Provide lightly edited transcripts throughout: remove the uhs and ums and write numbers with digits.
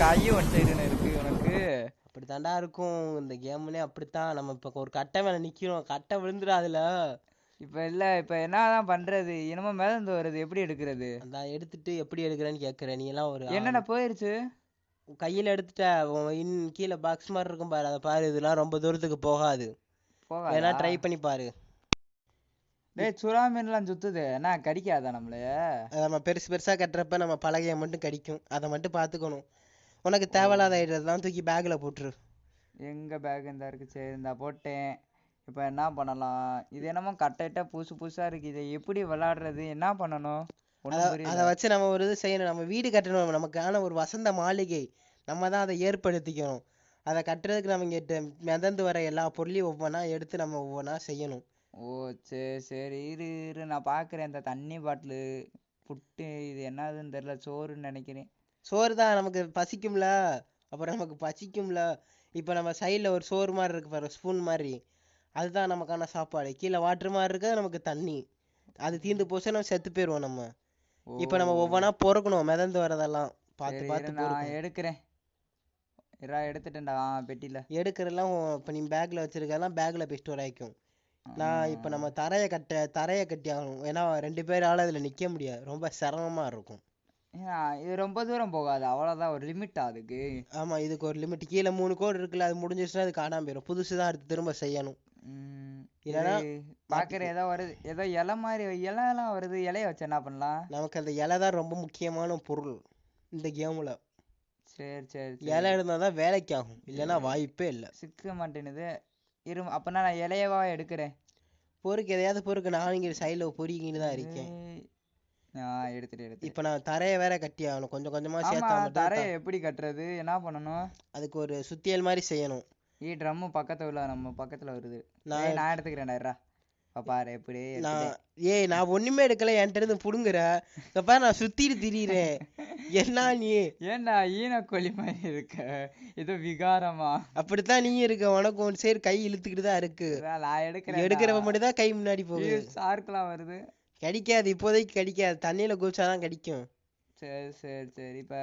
கை one சைடுன்னு இருக்கு உனக்கு. அப்படித்தாண்டா இருக்கும் இந்த கேம்லயே. அப்படித்தான் நம்ம இப்ப ஒரு கட்டை மேல நிக்கிறோம், கட்டை விழுந்துடாதுல. இப்ப இல்ல, இப்ப என்னதான் பண்றது? என்னமோ மிதந்து வருது, எப்படி எடுக்கிறது? நான் எடுத்துட்டு எப்படி எடுக்கிறேன்னு கேட்கற நீ எல்லாம் ஒரு என்னடா போயிருச்சு? கையில எடுத்துட்ட. கீழே பாக்ஸ் மாதிரி இருக்கும் பாரு, அதை பாரு. இதெல்லாம் ரொம்ப தூரத்துக்கு போகாது, வேணா போகாதா? ட்ரை பண்ணி பாரு. டேய் சுறா மீன்லாம் சுத்துது, என்ன கடிக்காதா நம்மள? நம்ம பெருசு பெருசா கட்டுறப்ப நம்ம பலகையை மட்டும் கடிக்கும், அதை மட்டும் பார்த்துக்கணும். உனக்கு தேவையில்லாத ஐட்டம்லாம் தூக்கி பேக்ல போட்டுரு. எங்க பேக் இந்த இருக்கு, சரி இந்த போட்டேன். இப்ப என்ன பண்ணலாம்? இது என்னமோ கட்டைட்டா புதுசு புதுசா இருக்கு, இதை எப்படி விளையாடுறது? என்ன பண்ணணும்? ஒன்றும் அதை புரியல. வச்சு நம்ம ஒரு இது செய்யணும். நம்ம வீடு கட்டணும், நமக்கான ஒரு வசந்த மாளிகை நம்ம தான் அதை ஏற்படுத்திக்கணும். அதை கட்டுறதுக்கு நம்ம இங்கே மிதந்து வர எல்லா பொருளையும் ஒவ்வொன்றா எடுத்து நம்ம ஒவ்வொன்றா செய்யணும். ஓ சரி சரி, இரு இரு நான் பார்க்குறேன். இந்த தண்ணி பாட்டிலு, புட்டு, இது என்னதுன்னு தெரியல, சோறுன்னு நினைக்கிறேன். சோறு தான், நமக்கு பசிக்கும்ல, அப்புறம் நமக்கு பசிக்கும்ல. இப்போ நம்ம சைடில் ஒரு சோறு மாதிரி இருக்கு பாரு, ஸ்பூன் மாதிரி, அதுதான் நமக்கான சாப்பாடு. கீழே வாட்டர் மாதிரி இருக்க நமக்கு தண்ணி. அது தீர்ந்து போச்சு நம்ம செத்து போயிடுவோம் நம்ம. இப்போ நம்ம ஒவ்வொன்றா பொறுக்கணும், மிதந்து வரதெல்லாம் பார்த்து சரி, பார்த்து இரு நான் பொறுக்கணும். எடுக்கிறேன். எடுத்துட்டேன்டா பெட்டியில். எடுக்கிறதெல்லாம் இப்போ நீ பேக்கில் வச்சிருக்கலாம், பேக்கில் போய் ஸ்டோர் ஆகிக்கும். நான் இப்போ நம்ம தரையை கட்டி ஆகணும். ஏன்னா 2 பேரால் அதில் நிற்க முடியாது, ரொம்ப சிரமமாக இருக்கும். இது ரொம்ப தூரம் போகாது, அவ்வளோதான். ஒரு லிமிட்டா அதுக்கு? ஆமாம், இதுக்கு ஒரு லிமிட். கீழே 3 கோடு இருக்குல்ல, அது முடிஞ்சிச்சுன்னா அது காணாம போயிடும். புதுசு தான் அடுத்து திரும்ப செய்யணும். இல்லைன்னா பார்க்குறேன், ஏதோ வருது, ஏதோ இலை மாதிரி இலையெல்லாம் வருது. இலைய வச்சு என்ன பண்ணலாம்? நமக்கு அந்த இலை தான் ரொம்ப முக்கியமான பொருள் இந்த கேமில். சரி சரி இலை இருந்தால் தான் வேலைக்கு ஆகும், இல்லைன்னா வாய்ப்பே இல்லை. சிக்க மாட்டேனுது. அப்போனா நான் இலையவா எடுக்கிறேன். பொறுக்கு, எதையாவது பொறுக்கு. நானும் இங்கே சைடில் பொறுக்கின்னு தான் இருக்கேன். எடுத்துட்டு இப்போ நான் தரையை வேற கட்டி ஆகணும், கொஞ்சம் கொஞ்சமாக ஆமா, சேர்த்தா தரையை எப்படி கட்டுறது? என்ன பண்ணணும்? அதுக்கு ஒரு சுத்தியல் மாதிரி செய்யணும். ட்ரம்மு பக்கத்துல நம்ம பக்கத்துல வருது. நான் நான் எடுத்துக்கிறேன்டா. பாரு எப்படி நான் ஒண்ணுமே எடுக்கல, என்கிட்ட இருந்து புடுங்குற. பாரு, நான் சுத்திட்டு திரியிறேன். என்ன நீ? ஏன்டா ஈனக்கோழி மாதிரி இருக்க? ஏதோ விகாரமா? அப்படித்தான் நீ இருக்க, உனக்கு ஒன்று சரி கை இழுத்துக்கிட்டு தான் இருக்கு. நான் எடுக்கிறப்ப மட்டும் தான் கை முன்னாடி போகுது. சார்க்கெல்லாம் வருது. கடிக்காது, இப்போதைக்கு கடிக்காது, தண்ணியில குதிச்சாதான் கடிக்கும். சரி சரி சரி, இப்ப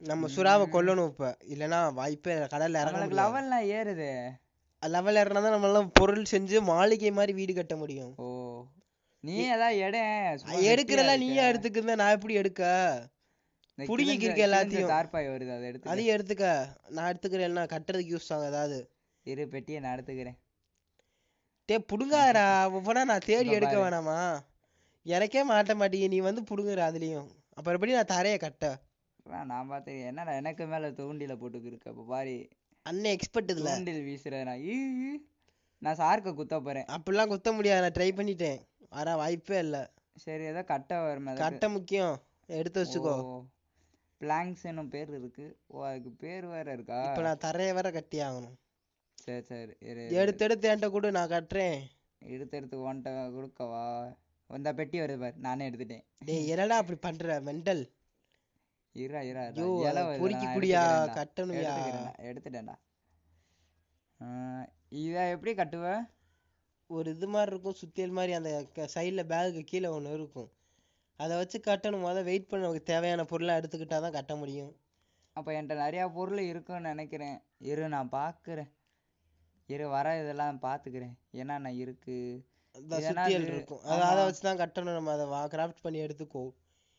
நம்ம சுறாவை கொல்லணும் இப்ப, இல்லைன்னா வாய்ப்பே கடல்ல இறங்க. லெவல்லாம் ஏறுது. லெவல் ஏறினா தான் நம்ம எல்லாம் பொருள் செஞ்சு மாளிகை மாதிரி வீடு கட்ட முடியும். ஓ, நீ ஏதாவது எடுக்கிறலாம் நீயே எடுத்துக்கிறத, நான் எப்படி எடுக்க? புடிங்கிக்க எல்லாத்தையும். தார்பாய் வருது, அதை எடுத்து அதையும் எடுத்துக்க. நான் எடுத்துக்கிறேன், என்ன கட்டுறதுக்கு யூஸ் ஆகும் ஏதாவது. இரு பெட்டியை நான் எடுத்துக்கிறேன். புடுங்காரா ஒவ்வொன்றா, நான் தேடி எடுக்க வேணாமா? எனக்கே மாட்ட மாட்டேங்க, நீ வந்து புடுங்குற அதுலயும். அப்புறம் எப்படி நான் தரைய கட்ட? நான் பார்த்தேன், என்னடா எனக்கு மேல தூண்டில போட்டுக்கு இருக்கு. அப்ப பாரு, அண்ணன் எக்ஸ்பர்ட் இதுல. தூண்டில் வீசுறேன் நான் சார்க்க குத்த போறேன். அப்படிலாம் குத்த முடியாது, நான் ட்ரை பண்ணிட்டேன், வர வாய்ப்பே இல்லை. சரி, ஏதோ கட்டை வரும். கட்டை முக்கியம், எடுத்து வச்சுக்கோ. பிளாங்க்ஸ் என்னும் பேர் இருக்கு. ஓ, அதுக்கு பேர் வேற இருக்கா? இப்ப நான் தரைய வேற கட்டி ஆகணும். சரி சரி, எடுத்து என்கிட்ட கூட நான் கட்டுறேன். எடுத்து உன்கிட்ட கொடுக்கவா? இந்த பெட்டி வருது பாரு, நானே எடுத்துட்டேன். டேய் என்னடா அப்படி பண்ற மெண்டல்? பொறுக்கி குடியா, கட்டணும்யா. எடுத்துட்டேன்டா. இத எப்படி கட்டுவ? ஒரு இது மாதிரி இருக்கும், சுத்தியல் மாதிரி. அந்த சைட்ல பேக்கு கீழே ஒன்று இருக்கும், அதை வச்சு கட்டணும். வெயிட் பண்ண, நமக்கு தேவையான பொருளாக எடுத்துக்கிட்டாதான் கட்ட முடியும். அப்போ என்கிட்ட நிறையா பொருள் இருக்குன்னு நினைக்கிறேன். நான் பார்க்குறேன். வர இதெல்லாம் பார்த்துக்கிறேன், என்னென்ன இருக்கு. சுத்தியல் இருக்கும், அதை வச்சு தான் கட்டணும். நம்ம அதை கிராஃப்ட் பண்ணி எடுத்துக்கோ.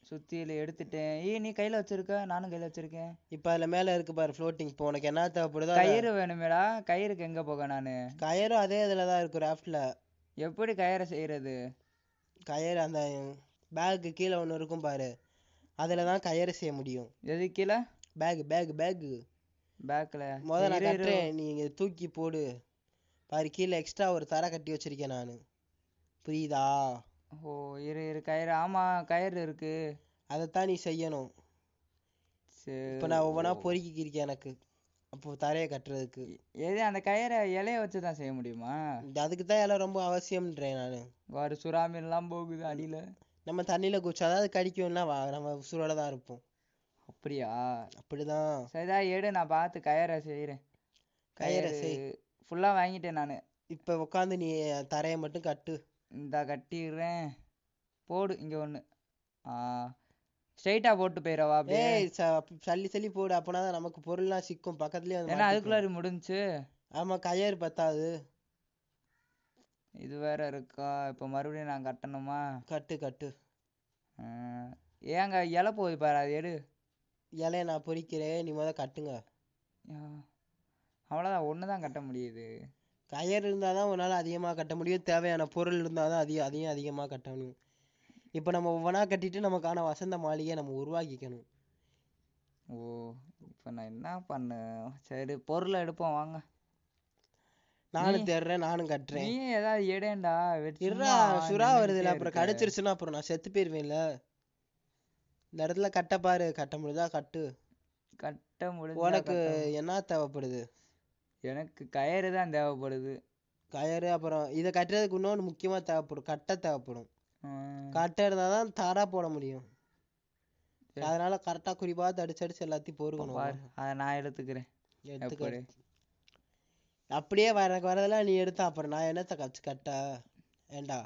சுத்தியல் எடுத்துட்டேன். நீ கையில வச்சிருக்க, நானும் கையில வச்சிருக்கேன். இப்ப அதுல மேல இருக்கு பாரு ஃப்ளோட்டிங். இப்போ உனக்கு என்ன தேவைப்படுதோ. கயிறு வேணுமேடா. கயிறுக்கு எங்க போக நானு? கயிறும் அதே இதுலதான் இருக்கு, ராஃப்ட்ல. எப்படி கயிறை செய்யறது? கயிறு அந்த பேக்கு கீழே ஒன்று இருக்கும் பாரு, அதுலதான் கயிறு செய்ய முடியும். எது கீழே? பேக் பேக் பேக்கு பேக்ல முதல்ல நான் கட்டுறேன், நீங்க தூக்கி போடு. பாரு, கீழே எக்ஸ்ட்ரா ஒரு தரை கட்டி வச்சிருக்கேன் நானு, புரியுதா? ஓ, கயிறு. ஆமா, கயிறு இருக்கு, அதைத்தான் நீ செய்யணும். இப்ப நான் ஒவ்வொன்றா பொறுக்கி இருக்கேன் எனக்கு, அப்போ தரையை கட்டுறதுக்கு. அந்த கயிறை இலைய வச்சுதான் செய்ய முடியுமா? அதுக்கு தான் எல்லாம் ரொம்ப அவசியம்ன்றேன் நானு. ஒரு சுறாமீன் எல்லாம் போகுது அடியில. நம்ம தண்ணியில குச்சாதான் அது கடிக்கும்னா நம்ம உசுரோட தான் இருப்போம். அப்படியா? அப்படிதான். சரிதான், நான் பார்த்து கயிறை செய்யறேன். கயிறை செய். ஃபுல்லா வாங்கிட்டேன் நானு. இப்ப உட்காந்து நீ தரையை மட்டும் கட்டு. இந்த கட்டிடுறேன். போடு இங்க ஒண்ணு. ஸ்ட்ரைட்டா போட்டு போயிடவா அப்படியே? ஏய் சல்லி சல்லி போடு, அப்பனாதான் நமக்கு பொருள்லாம் சிக்கும், பக்கத்துலயே வந்து ஏன்னா மாட்டிக்கும். அதுக்குள்ளார முடிஞ்சுச்சு. ஆமா, கயிறு பத்தாது. இது வேற இருக்கா? இப்போ மறுபடியும் நான் கட்டணுமா? கட்டு கட்டு. ஏங்க இலை போகுது பாரு, அது எடு. இலைய நான் பொறிக்கிறேன், நீ முத கட்டுங்க. அவ்வளோதான், ஒன்று தான் கட்ட முடியுது. கயிறு இருந்தாதான் உன்னால அதிகமா கட்ட முடியும், தேவையான பொருள் இருந்தாதான் அதையும் அதிகமா கட்ட முடியும். இப்போ நம்ம ஒவ்வொன்றா கட்டிட்டு நமக்கான வசந்த மாளிகையை நம்ம உருவாக்கிக்கணும். ஓ, இப்போ நான் என்ன பண்ணேன்? சரி, பொருளை எடுப்போம் வாங்க. நானும் தேடுறேன், நானும் கட்டுறேன். நீ ஏதாவது எடுண்டா. இருடா, சுறா வருதுல்ல, அப்புறம் கடிச்சிருச்சுன்னா அப்புறம் நான் செத்து போயிருவேன்ல. இந்த இடத்துல கட்ட பாரு, கட்ட முடியுதா கட்டு. கட்ட முடிஞ்சா உனக்கு என்ன தேவைப்படுது? எனக்கு கயிறு தான் தேவைப்படுது. கயிறு, அப்புறம் இதை கட்டுறதுக்கு இன்னொன்று முக்கியமா தேவைப்படும், கட்டை தேவைப்படும். கட்டை இருந்தாதான் தாரா போட முடியும். அதனால கரெக்டா குறிப்பாக அடிச்சு எல்லாத்தையும் பொறுக்கணும். அதை நான் எடுத்துக்கிறேன். எடுத்துக்க. அப்படியே வரதெல்லாம் நீ எடுத்தா அப்புறம் நான் என்னத்த கட்ட ஏண்டா?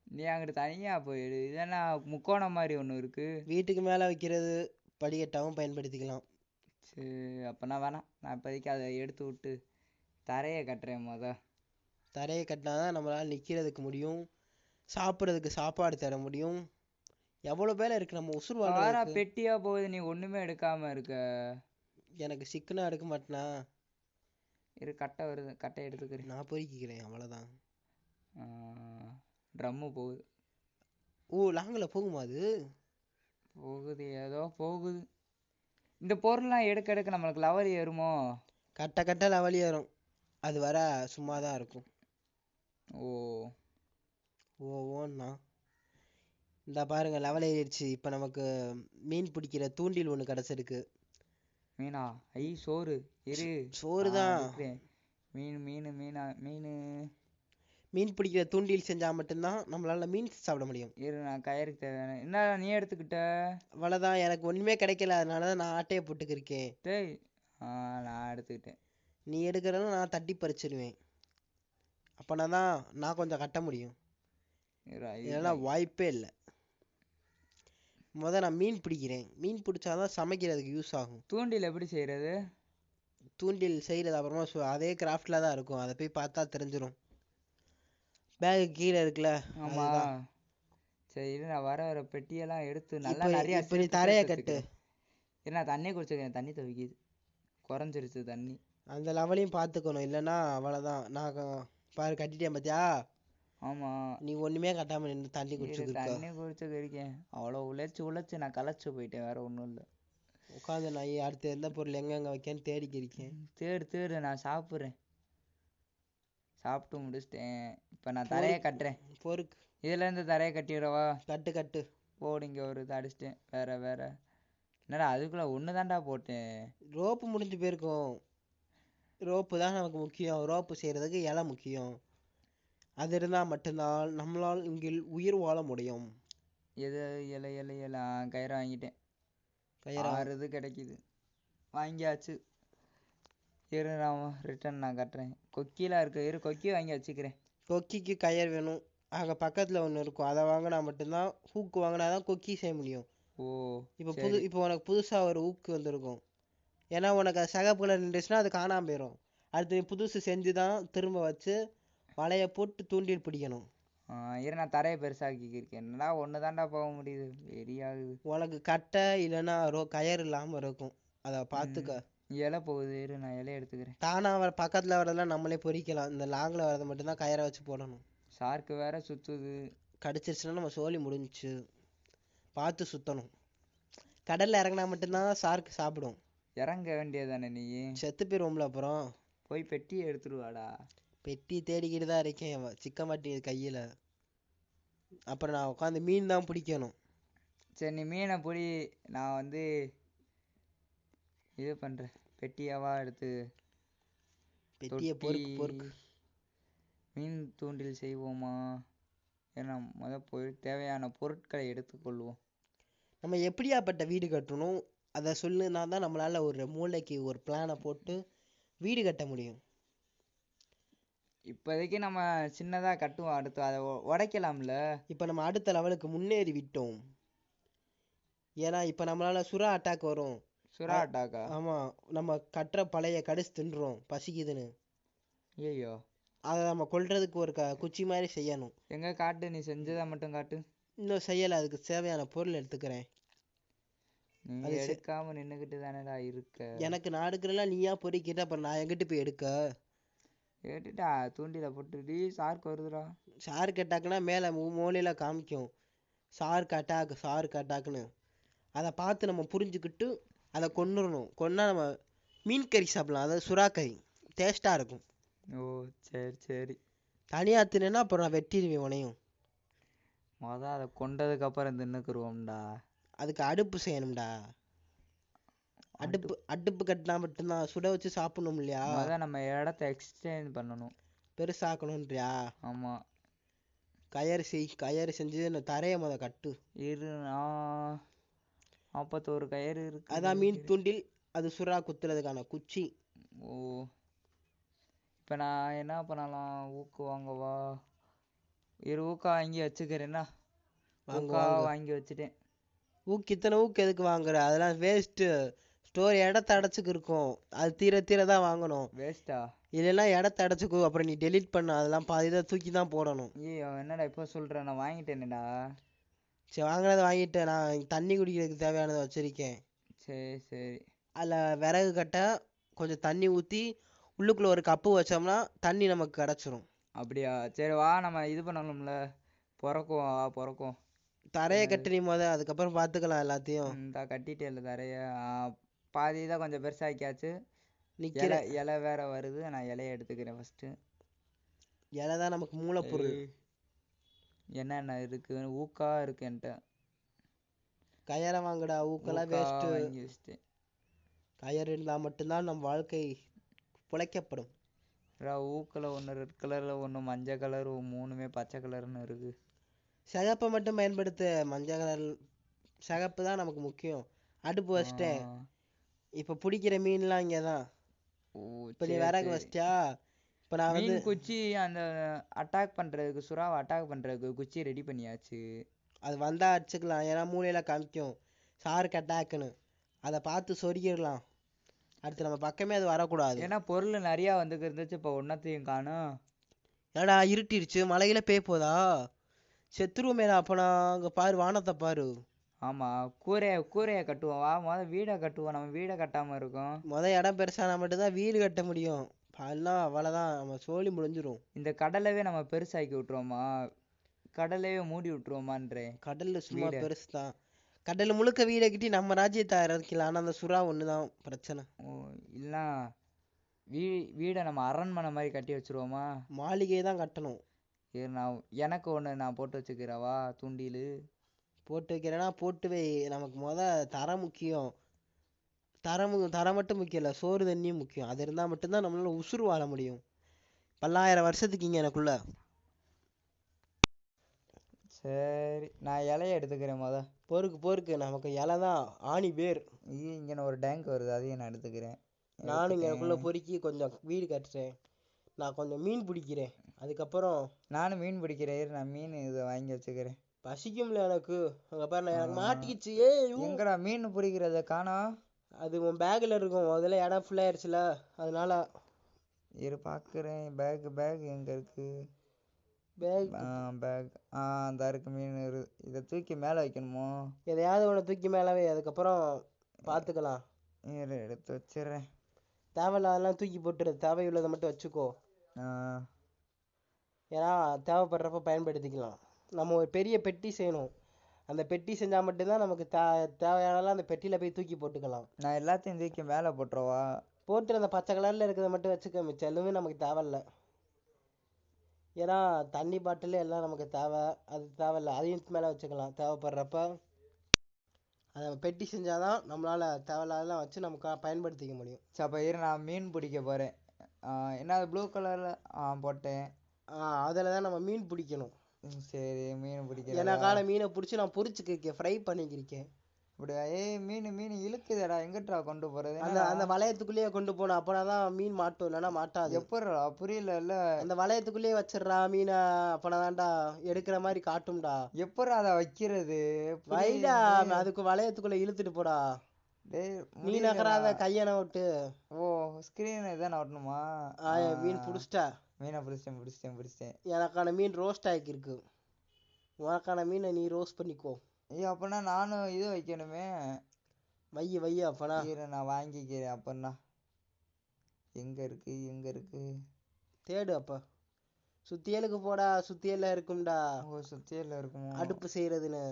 நீ அங்கிட்டு தனியா போயிடு. இதென்னா முக்கோணம் மாதிரி ஒன்று இருக்கு, வீட்டுக்கு மேலே வைக்கிறது, படிக்கட்டாவும் பயன்படுத்திக்கலாம். சரி, அப்போனா வேணாம். நான் இப்போதைக்கு அதை எடுத்து விட்டு தரையை கட்டுறேன். தரையை கட்டினாதான் நம்மளால நிக்கிறதுக்கு முடியும், சாப்பிட்றதுக்கு சாப்பாடு தர முடியும். எவ்வளவு வேலை இருக்கு நம்ம உசுர் வாழ்றதுக்கு. பெட்டியா போகுது, நீ ஒண்ணுமே எடுக்காம இருக்க. எனக்கு சிக்கனா எடுக்க மாட்டேனா? இரு, கட்டை வருது, கட்டை எடுத்துக்கிறேன். நான் பொறுக்கிக்கிறேன், அவ்வளவுதான். ட்ரம்மு போகுது. ஓ, லாங்கில போகுமா அது? போகுது, ஏதோ போகுது. இந்த பொருள்லாம் எடுக்க எடுக்க நம்மளுக்கு லெவல் ஏறுமோ? கட்ட கட்ட லெவல் ஏறும், அது வர சும்மாதான் இருக்கும். ஓன்னா இந்த பாருங்க, லெவல் ஏறிடுச்சு. இப்போ நமக்கு மீன் பிடிக்கிற தூண்டில் ஒன்று கிடச்சிருக்கு. மீனா? சோறு. இரு, சோறு தான். மீன் மீன் மீனா மீன். மீன் பிடிக்கிற தூண்டில் செஞ்சா மட்டும்தான் நம்மளால மீன் சாப்பிட முடியும். இரு, நான் கயிறுக்கு தேவையான என்ன நீ எடுத்துக்கிட்ட? அவ்வளோதான், எனக்கு ஒன்றுமே கிடைக்கல, அதனால தான் நான் ஆட்டையை போட்டுக்கிருக்கேன். டேய், நான் எடுத்துக்கிட்டேன். நீ எடுக்கிறதும் நான் தட்டி பறிச்சிருவேன். அப்போனா தான் நான் கொஞ்சம் கட்ட முடியும், இதெல்லாம் வாய்ப்பே இல்லை. நான் மீன் பிடிக்கிறேன், மீன் பிடிச்சாதான் சமைக்கிறதுக்கு யூஸ் ஆகும். தூண்டில் எப்படி செய்யறது? தூண்டில் செய்யறது அப்புறமா அதே கிராஃப்ட்ல தான் இருக்கும், அதை போய் பார்த்தா தெரிஞ்சிடும். பேகு கீழே இருக்குல்ல. ஆமா, சரி, நான் வர பெட்டியெல்லாம் எடுத்து நல்லா நிறைய. இப்போ நீ தரையை கட்டு. என்ன தண்ணி குடிச்சுக்கிறேன், தண்ணி துவைக்குது, குறைஞ்சிருச்சு தண்ணி. அந்த லெவலையும் பார்த்துக்கணும், இல்லைன்னா அவ்வளோதான். நான் பாரு கட்டிட்டேன் பார்த்தியா? ஆமா, நீ ஒண்ணுமே கட்டாம நின்று தண்ணி குடிச்சுக்க இருக்கேன். அவ்வளோ உழைச்சு நான் களைச்சு போயிட்டேன், வேற ஒன்றும் இல்லை. உட்காந்து நான் அடுத்து எந்த பொருள் எங்கெங்க வைக்கேன்னு தேடிக்கிருக்கேன். தேடு, நான் சாப்பிட்றேன். சாப்பிட்டு முடிச்சிட்டேன். இப்போ நான் தரையை கட்டுறேன். பொறுக்கு. இதுல இருந்து தரையை கட்டிடுறவா? கட்டு. போடுங்க, ஒரு அடிச்சிட்டேன். வேற என்னடா அதுக்குள்ள ஒன்று தான்டா போட்டேன். ரோப்பு முடிஞ்சு போயிருக்கும். ரோப்பு தான் நமக்கு முக்கியம், ரோப்பு செய்யறதுக்கு இலை முக்கியம். அது இருந்தா மட்டும்தான் நம்மளால் இங்கே உயிர் வாழ முடியும். எது? இலை கயிறு வாங்கிட்டேன். கயிறு கிடைக்குது, வாங்கியாச்சு. இரு, நான் ரிட்டர்ன் நான் கட்டுறேன். கொக்கிலாம் இருக்கு, இரு கொக்கி வாங்கி வச்சுக்கிறேன். கொக்கிக்கு கயிறு வேணும், அங்கே பக்கத்தில் ஒன்று இருக்கும், அதை வாங்கினா மட்டும்தான். ஹூக்கு வாங்கினாதான் கொக்கி செய்ய முடியும். இப்போ உனக்கு புதுசாக ஒரு ஹூக்கு வந்திருக்கும், ஏன்னா உனக்கு அது சகப்பு கலர் நின்றுச்சுன்னா அது காணாமல் போயிடும். அடுத்து புதுசு செஞ்சு தான் திரும்ப வச்சு வலையை போட்டு தூண்டில் பிடிக்கணும். இரு, நான் தரையை பெருசாக்கிக்கிருக்கேன். என்னடா ஒன்று தான்டா போக முடியுது, வெறியாகுது. உனக்கு கட்டை இல்லைன்னா கயிறு இல்லாமல் இருக்கும், அதை பார்த்துக்க. இலை போகுது, இரு நான் இலையை எடுத்துக்கிறேன். தானா பக்கத்தில் வரதெல்லாம் நம்மளே பொறிக்கலாம், இந்த லாங்கில் வரதை மட்டும்தான் கயிறை வச்சு போடணும். ஷார்க்கு வேற சுற்றுது, கடிச்சிருச்சுன்னா நம்ம சோழி முடிஞ்சிச்சு. பார்த்து சுற்றணும். கடலில் இறங்கினா மட்டும்தான் ஷார்க்கு சாப்பிடும். இறங்க வேண்டியதானே நீ? செத்து போயிருவோம்ல அப்புறம். போய் பெட்டியை எடுத்துருவாடா. பெட்டி தேடிக்கிட்டு தான் இருக்கேன், சிக்க மாட்டேங்குது கையில். அப்புறம் நான் உட்காந்து மீன் தான் பிடிக்கணும். சரி, நீ மீனை பிடி, நான் இது பண்ணுறேன். பெட்டியாவா எடுத்து பெட்டியை பொறுக்கு. மீன் தூண்டில் செய்வோமா? ஏன்னா தேவையான பொருட்களை எடுத்துக்கொள்வோம். நம்ம எப்படியாப்பட்ட வீடு கட்டணும் அதை சொல்லுனா தான் நம்மளால ஒரு மூளைக்கு ஒரு பிளானை போட்டு வீடு கட்ட முடியும். இப்போதைக்கு நம்ம சின்னதா கட்டுவோம், அடுத்து அதை உடைக்கலாம்ல. இப்போ நம்ம அடுத்த லெவலுக்கு முன்னேறி விட்டோம். ஏன்னா இப்ப நம்மளால சுறா அட்டாக் வரும். சுறா அட்டாக்கா? ஆமா, நம்ம கட்டுற பழைய கடிச்சு தின்றோம் பசிக்குதுன்னு. ஐயோ, அதை நம்ம கொல்றதுக்கு ஒரு குச்சி மாதிரி செய்யணும். எங்க காட்டு, நீ செஞ்சதை மட்டும் காட்டு. இன்னும் செய்யலை, அதுக்கு தேவையான பொருள் எடுத்துக்கிறேன். நீ எடுக்காம நின்னுகிட்டு தானடா இருக்க. எனக்கு நான் எடுக்கிறேன், நீயா பொறிக்கிட்ட அப்புறம் நான் எங்கிட்டு போய் எடுக்க. ஏட்டுட்டா தூண்டில போட்டுடி, சார்க்கு வருதுடா. ஷார்க் அட்டாக்னா மேலே மூலையில காமிக்கும் ஷார்க் அட்டாக் ஷார்க் அட்டாக்னு. அதை பார்த்து நம்ம புரிஞ்சுக்கிட்டு அதை கொன்னுடணும். கொன்னா நம்ம மீன் கறி சாப்பிடலாம், அதாவது சுறா கறி டேஸ்டா இருக்கும். ஓ சரி சரி. தனியா தின்னா அப்புறம் நான் வெட்டிடுவேன் உனையும். அதை கொண்டதுக்கு அப்புறம் தின்னுக்குருவோம்டா. அதுக்கு அடுப்பு செய்யணும்டா. அடுப்பு கட்டினா மட்டும்தான் சுட வச்சு சாப்பிடணும் இல்லையா. நம்ம இடத்த எக்ஸ்டெண்ட் பண்ணணும், பெருசாக்கணும்ன்றியா? ஆமா. கயிறு செஞ்சு இந்த தரைய கட்டு. 41 கயிறு இருக்கு. அதான் மீன் தூண்டில், அது சுறா குத்துறதுக்கான குச்சி. ஓ, இப்ப நான் என்ன பண்ணலாம்? ஊக்கு வாங்கவா? ஊக்கா வாங்கி வச்சுக்கிறேன்னா. வாங்கி வச்சுட்டேன். இத்தனை ஊக்கு எதுக்கு வாங்குற? அதெல்லாம் வேஸ்ட். ஸ்டோர் இடத்த அடைச்சுக்கு இருக்கும், அது தீர தான் வாங்கணும். வேஸ்டா? இதெல்லாம் இடத்த அடைச்சுக்கும், அப்புறம் நீ டெலீட் பண்ண, அதெல்லாம் பாதி தூக்கி தான் போடணும். ஐயோ, என்னடா இப்போ சொல்ற? நான் வாங்கிட்டேனேடா. சரி, வாங்கினதை வாங்கிட்டேன். நான் தண்ணி குடிக்கிறதுக்கு தேவையானதை வச்சிருக்கேன். சரி சரி. அதில் விறகு கட்ட கொஞ்சம் தண்ணி ஊற்றி உள்ளுக்குள்ள ஒரு கப்பு வச்சோம்னா தண்ணி நமக்கு கிடச்சிரும். அப்படியா? சரி வா, நம்ம இது பண்ணணும்ல, பிறக்கும். தரையை கட்டி நீ அதுக்கப்புறம் பார்த்துக்கலாம் எல்லாத்தையும். கட்டிட்டே இல்லை தரைய, பாதி தான் கொஞ்சம் பெருசாக்கியாச்சு. இலை வேற வருது, நான் இலையை எடுத்துக்கிறேன் ஃபர்ஸ்ட். இலை தான் நமக்கு மூலப்பொருள். என்னென்ன இருக்கு? ஊக்கா இருக்கு என்கிட்ட. கயரை வாங்குடா, ஊக்கெல்லாம் வேஸ்ட். வாங்கி வச்சுட்டேன். கயர் இருந்தால் மட்டும்தான் நம் வாழ்க்கை பிழைக்கப்படும். ஊக்கில் ஒன்று ரெட் கலர்ல, ஒன்று மஞ்சள் கலர், மூணுமே பச்சை கலர்னு இருக்கு. சிகப்பை மட்டும் பயன்படுத்த, மஞ்சள் கலர் சிகப்பு தான் நமக்கு முக்கியம். அடுப்பு வச்சிட்டேன். இப்போ பிடிக்கிற மீன்லாம் இங்கே தான். இப்போ நீ விறகு வச்சிட்டியா? இப்போ நான் மீன் குச்சி, அந்த அட்டாக் பண்ணுறதுக்கு, சுறாவை அட்டாக் பண்ணுறதுக்கு குச்சி ரெடி பண்ணியாச்சு. அது வந்தால் அடிச்சுக்கலாம், ஏன்னா மூலையில் காமிக்கும் ஷார்க் அட்டாக்னு. அதை பார்த்து சொருகிடலாம். அடுத்து நம்ம பக்கமே அது வரக்கூடாது, ஏன்னா பொருள் நிறையா வந்துக்கு இருந்துச்சு. இப்போ ஒன்றத்தையும் காணும். ஏடா இருட்டிருச்சு, மலையில பேய் போதா? செத்துருவோமேடா. அப்போ நான் அங்கே பாரு, வானத்தை பாரு. ஆமாம், கூரையை கட்டுவோம் வா. வீடை கட்டுவோம். நம்ம வீடை கட்டாமல் இருக்கோம். இடம் பெருசானா மட்டும்தான் வீடு கட்ட முடியும். எல்லாம் அவ்வளோதான், நம்ம சோழி முடிஞ்சிடும். இந்த கடலவே நம்ம பெருசாக்கி விட்டுருவோமா? கடலவே மூடி விட்டுருவோமான்றேன். கடல்ல சும்மா பெருசு தான். கடல் முழுக்க வீடை கட்டி நம்ம ராஜ்யத்தை இறக்கலாம். ஆனால் அந்த சுறா ஒன்று தான் பிரச்சனை. ஓ, இல்லை வீடை நம்ம அரண்மனை மாதிரி கட்டி வச்சிருவோமா? மாளிகையை தான் கட்டணும். எனக்கு ஒன்று நான் போட்டு வச்சுக்கிறவா? தூண்டில் போட்டு வைக்கிறேன்னா போட்டு வை. நமக்கு தரம் முக்கியம். தரம் மட்டும் முக்கியம் இல்லை, சோறு தண்ணியும் முக்கியம். அது இருந்தால் மட்டும்தான் நம்மளால உசுறு வாழ முடியும் பல்லாயிரம் வருஷத்துக்கு இங்கே எனக்குள்ள. சரி, நான் இலையை எடுத்துக்கிறேன். பொறுக்கு நமக்கு இலை தான் ஆணி பேர். இங்கே ஒரு டேங்க் வருது, அதையும் நான் எடுத்துக்கிறேன். நானும் இங்கே எனக்குள்ள பொறுக்கி கொஞ்சம் வீடு கட்டுறேன். நான் கொஞ்சம் மீன் பிடிக்கிறேன், அதுக்கப்புறம் நானும் மீன் பிடிக்கிறேன். நான் மீன் இதை வாங்கி வச்சுக்கிறேன். பசிக்கும்ல எனக்கு. அங்கே பாரு, எனக்கு மாட்டிக்கிச்சு. எங்கடா மீன் பிடிக்கிறத காணோம்? அது உன் பேக்கில் இருக்கும், அதில் இடம் ஃபுல்லாகிடுச்சுல, அதனால. பார்க்குறேன். பேக் எங்கே இருக்கு? பேக் அந்த இருக்கு. மீன் இதை தூக்கி மேலே வைக்கணுமோ? எதையாவது ஒன்று தூக்கி மேலே, அதுக்கப்புறம் பார்த்துக்கலாம். எடுத்து வச்சிடுறேன். தேவையில்லாதெல்லாம் தூக்கி போட்டுரு, தேவையுள்ளதை மட்டும் வச்சுக்கோ. ஏன்னா தேவைப்படுறப்ப பயன்படுத்திக்கலாம். நம்ம ஒரு பெரிய பெட்டி செய்யணும். அந்த பெட்டி செஞ்சால் மட்டும்தான் நமக்கு தேவையானலாம் அந்த பெட்டியில் போய் தூக்கி போட்டுக்கலாம். நான் எல்லாத்தையும் தூக்கி மேலே போட்டுருவா? போட்டு அந்த பச்சை கலரில் இருக்கிறத மட்டும் வச்சுக்க, மிச்சம் எதுவுமே நமக்கு தேவையில்லை. ஏன்னா தண்ணி பாட்டில் எல்லாம் நமக்கு அது தேவையில்லை, அதையும் மேலே வச்சுக்கலாம் தேவைப்படுறப்ப. அதை பெட்டி செஞ்சாதான் நம்மளால் தேவையில்லாதெல்லாம் வச்சு நமக்கு பயன்படுத்திக்க முடியும். சரி, அப்போ நான் மீன் பிடிக்க போகிறேன். என்ன ப்ளூ கலரில் போட்டேன். அதில் தான் நம்ம மீன் பிடிக்கணும். சரி, மீன் பிடிக்கிறேன். எனக்கான மீனை பிடிச்சி நான் பொரிச்சுக்கிருக்கேன், ஃப்ரை பண்ணிக்கிருக்கேன். அப்படியா? ஏய் மீன் இழுக்குதேடா, எங்கிட்டா கொண்டு போறது? அந்த வளையத்துக்குள்ளேயே கொண்டு போகணும், அப்பனாதான் மீன் மாட்டும், இல்லைன்னா மாட்டாது. எப்படிடா புரியல. அந்த வளையத்துக்குள்ளேயே வச்சிடுறா மீனை, அப்பனாதான்டா எடுக்கிற மாதிரி காட்டும்டா. எப்படா அதை வைக்கிறது? வைடா, அதுக்கு வளையத்துக்குள்ள இழுத்துட்டு போடா. டேய் நீ நகராத, கையனை விட்டு. ஓ ஸ்கிரீன் இதான் ஓட்டணுமா? மீன் புடிச்சிட்டா. மீனை பிடிச்சிட்டேன். எனக்கான மீன் ரோஸ்ட் ஆகிருக்கு, உனக்கான மீனை நீ ரோஸ்ட் பண்ணிக்கோ. ஐயோ அப்பனா நானும் இது வைக்கணுமே. வை அப்பனா. நான் வாங்கிக்கிறேன். அப்பனா எங்க இருக்கு தேடு. அப்ப சுத்தியலுக்கு போடா, சுத்தியல்ல இருக்கும்டா. ஓ சுத்தியல்ல இருக்குமோ அடுப்பு செய்யறதுன்னு.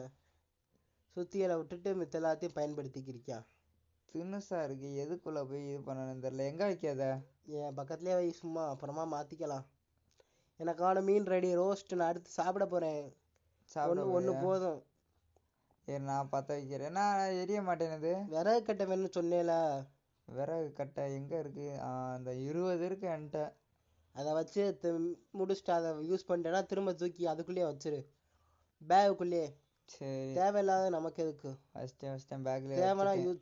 சுத்தியலை விட்டுட்டு மித்த எல்லாத்தையும் பயன்படுத்திக்கிறியா? தினுசா இருக்கு, எதுக்குள்ள போய் இது பண்ணணும்னு தெரியல. எங்க வைக்காத? என் பக்கத்துலயே வை, சும்மா அப்புறமா மாத்திக்கலாம். எனக்கான மீன் ரெடி, ரோஸ்ட். நான் அடுத்து சாப்பிட போறேன். ஒண்ணு போதும். நான் பத்த வைக்கிறேன். நான் எரிய மாட்டேனது. விறகு கட்டை வேணும்னு சொன்னேல. விறகு கட்டை எங்க இருக்கு? அந்த 20 இருக்கு என்கிட்ட. அதை வச்சு முடிச்சுட்டு அதை யூஸ் பண்ணிட்டேன்னா திரும்ப தூக்கி அதுக்குள்ளேயே வச்சிரு, பேகுக்குள்ளேயே. சரி, தேவையில்லாத நமக்கு எதுக்கு? வச்சிட்டேன் பேக்ல.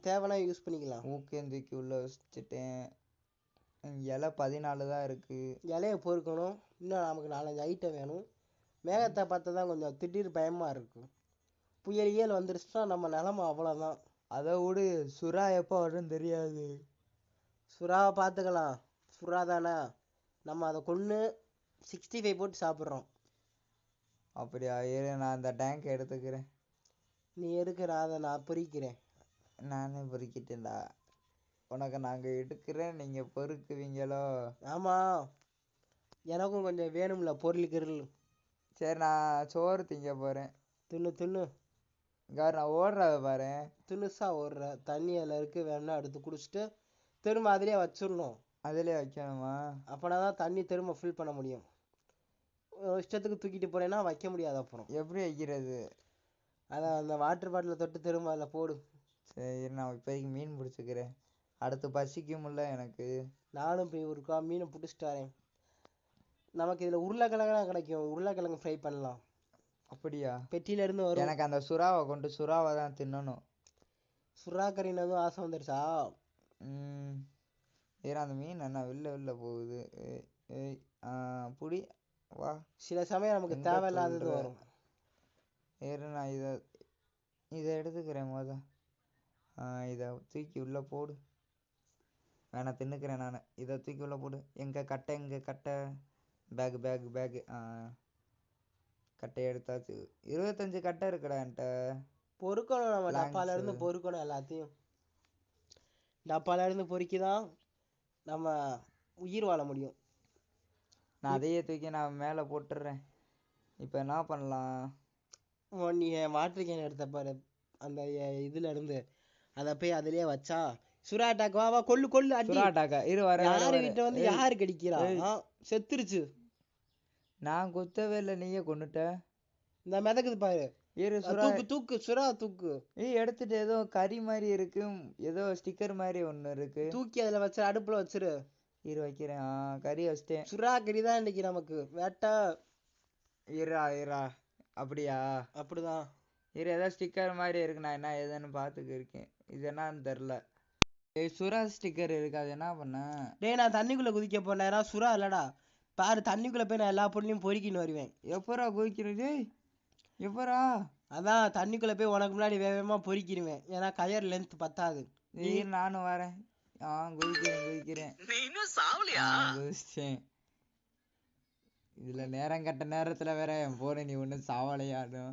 தேவைன்னா யூஸ் பண்ணிக்கலாம். ஊக்கையும் தூக்கி உள்ள வச்சுட்டேன். இலை 14 தான் இருக்கு. இலையை பொறுக்கணும். இன்னும் நமக்கு 4-5 ஐட்டம் வேணும். மேகத்தை பார்த்தா தான் கொஞ்சம் திடீர் பயமா இருக்கு. புயல் வந்துருச்சுன்னா நம்ம நிலமை அவ்வளோதான். அதை விடு, சுறா எப்போ வரும்னு தெரியாது. சுறாவை பார்த்துக்கலாம். சுறா தானே, நம்ம அதை கொன்று 65 போட்டு சாப்பிட்றோம். அப்படியா? நான் அந்த டேங்க் எடுத்துக்கிறேன். நீ எடுக்கிற, அதை நான் பொறிக்கிறேன். நானே பொறிக்கிட்டேன்டா. உனக்கு நாங்கள் எடுக்கிறேன், நீங்கள் பொறுக்குவீங்களோ? ஆமாம், எனக்கும் கொஞ்சம் வேணும்ல பொருள். சரி, நான் சோறு திங்க போகிறேன். தின்னு நான் ஓடுறத பாரு. தின்னுசா ஓடுற. தண்ணி அதில் இருக்கு, வேணும்னா எடுத்து குடிச்சிட்டு திரும்ப அதிலே வச்சிடணும். அதிலே வைக்கணுமா? அப்போனா தான் தண்ணி திரும்ப ஃபில் பண்ண முடியும். இஷ்டத்துக்கு தூக்கிட்டு போறேன்னா வைக்க முடியாது. அப்புறம் எப்படி வைக்கிறது? அதான் அந்த வாட்டர் பாட்டிலை தொட்டு திரும்ப அதில் போடு. சரி, நான் இப்போதைக்கு மீன் பிடிச்சிக்கிறேன். அடுத்து பசிக்கும்ல எனக்கு. நானும் போய் ஒருக்கா மீனை பிடிச்சிட்டு வரேன். நமக்கு இதில் உருளைக்கிழங்குலாம் கிடைக்கும், உருளைக்கிழங்கு ஃப்ரை பண்ணலாம். அப்படியா? பெட்டியில இருந்து வரும். எனக்கு அந்த சுறாவை தான் தின்னணும். சுறா கறினதும் ஆசை வந்துருச்சா? ஏன்னா அந்த மீன் என்ன வெளில போகுது. புடி வா. சில சமயம் நமக்கு தேவையில்லாதது வரும். நான் இதை எடுத்துக்கிறேன். இதை தூக்கி உள்ள போடு. வேணாம், தின்னுக்கிறேன் நான். இதை தூக்கி உள்ள போடு. எங்க கட்டை பேகு. கட்டையை எடுத்தாச்சு. 25 கட்டை இருக்குடா என்கிட்ட. பொறுக்கணும், நம்ம டப்பால இருந்து பொறுக்கணும் எல்லாத்தையும். டப்பால இருந்து பொறுக்கிதான் நம்ம உயிர் வாழ முடியும். நான் அதையே தூக்கி நான் மேலே போட்டுடுறேன். இப்போ என்ன பண்ணலாம்? நீ வாட்டர் கேன் எடுத்த பாரு, அந்த இதுல இருந்து அதை போய் அதுலயே வச்சா சுறா அட்டாக். வா கொல்லு சுறா அட்டாக்கா? யாரு கிட்ட வந்து யாரு கடிக்கிறா? செத்துருச்சு. நான் குத்தவே இல்லை, நீயே கொண்டுட்ட. இந்த மிதக்குது பாரு. தூக்கு சுறா தூக்கு. எடுத்துட்டு ஏதோ கறி மாதிரி இருக்கு, ஏதோ ஸ்டிக்கர் மாதிரி ஒண்ணு இருக்கு. தூக்கி அதுல வச்சு அடுப்புல வச்சிரு. வைக்கிறேன். கறி வச்சிட்டேன். சுறா கறி தான் இன்னைக்கு நமக்கு வேட்டா. இரா அப்படியா? அப்படிதான். ஏதோ ஸ்டிக்கர் மாதிரி இருக்கு. நான் என்ன ஏதுன்னு பாத்துக்க இருக்கேன். இது என்னன்னு தெரியல. சுறா ஸ்டிக்கர் இருக்கு, அது என்ன பண்ண? டேய், நான் தண்ணிக்குள்ள குதிக்க போனேன். சுறா இல்லடா பாரு, தண்ணிக்குள்ள போய் நான் எல்லா பொருளையும் பொறுக்கின்னு வருவேன். எப்பரா குதிக்கிறது? எப்பரா? அதான் தண்ணிக்குள்ள போய் உனக்கு முன்னாடி வேகமா பொறுக்கிடுவேன். ஏன்னா கயர் லென்த் பத்தாது. நானும் வரேன். குதிக்கிறேன். குதிச்சேன். இதுல நேரம் கட்ட நேரத்துல வேற போன நீ ஒண்ணும் சாவலையாடும்.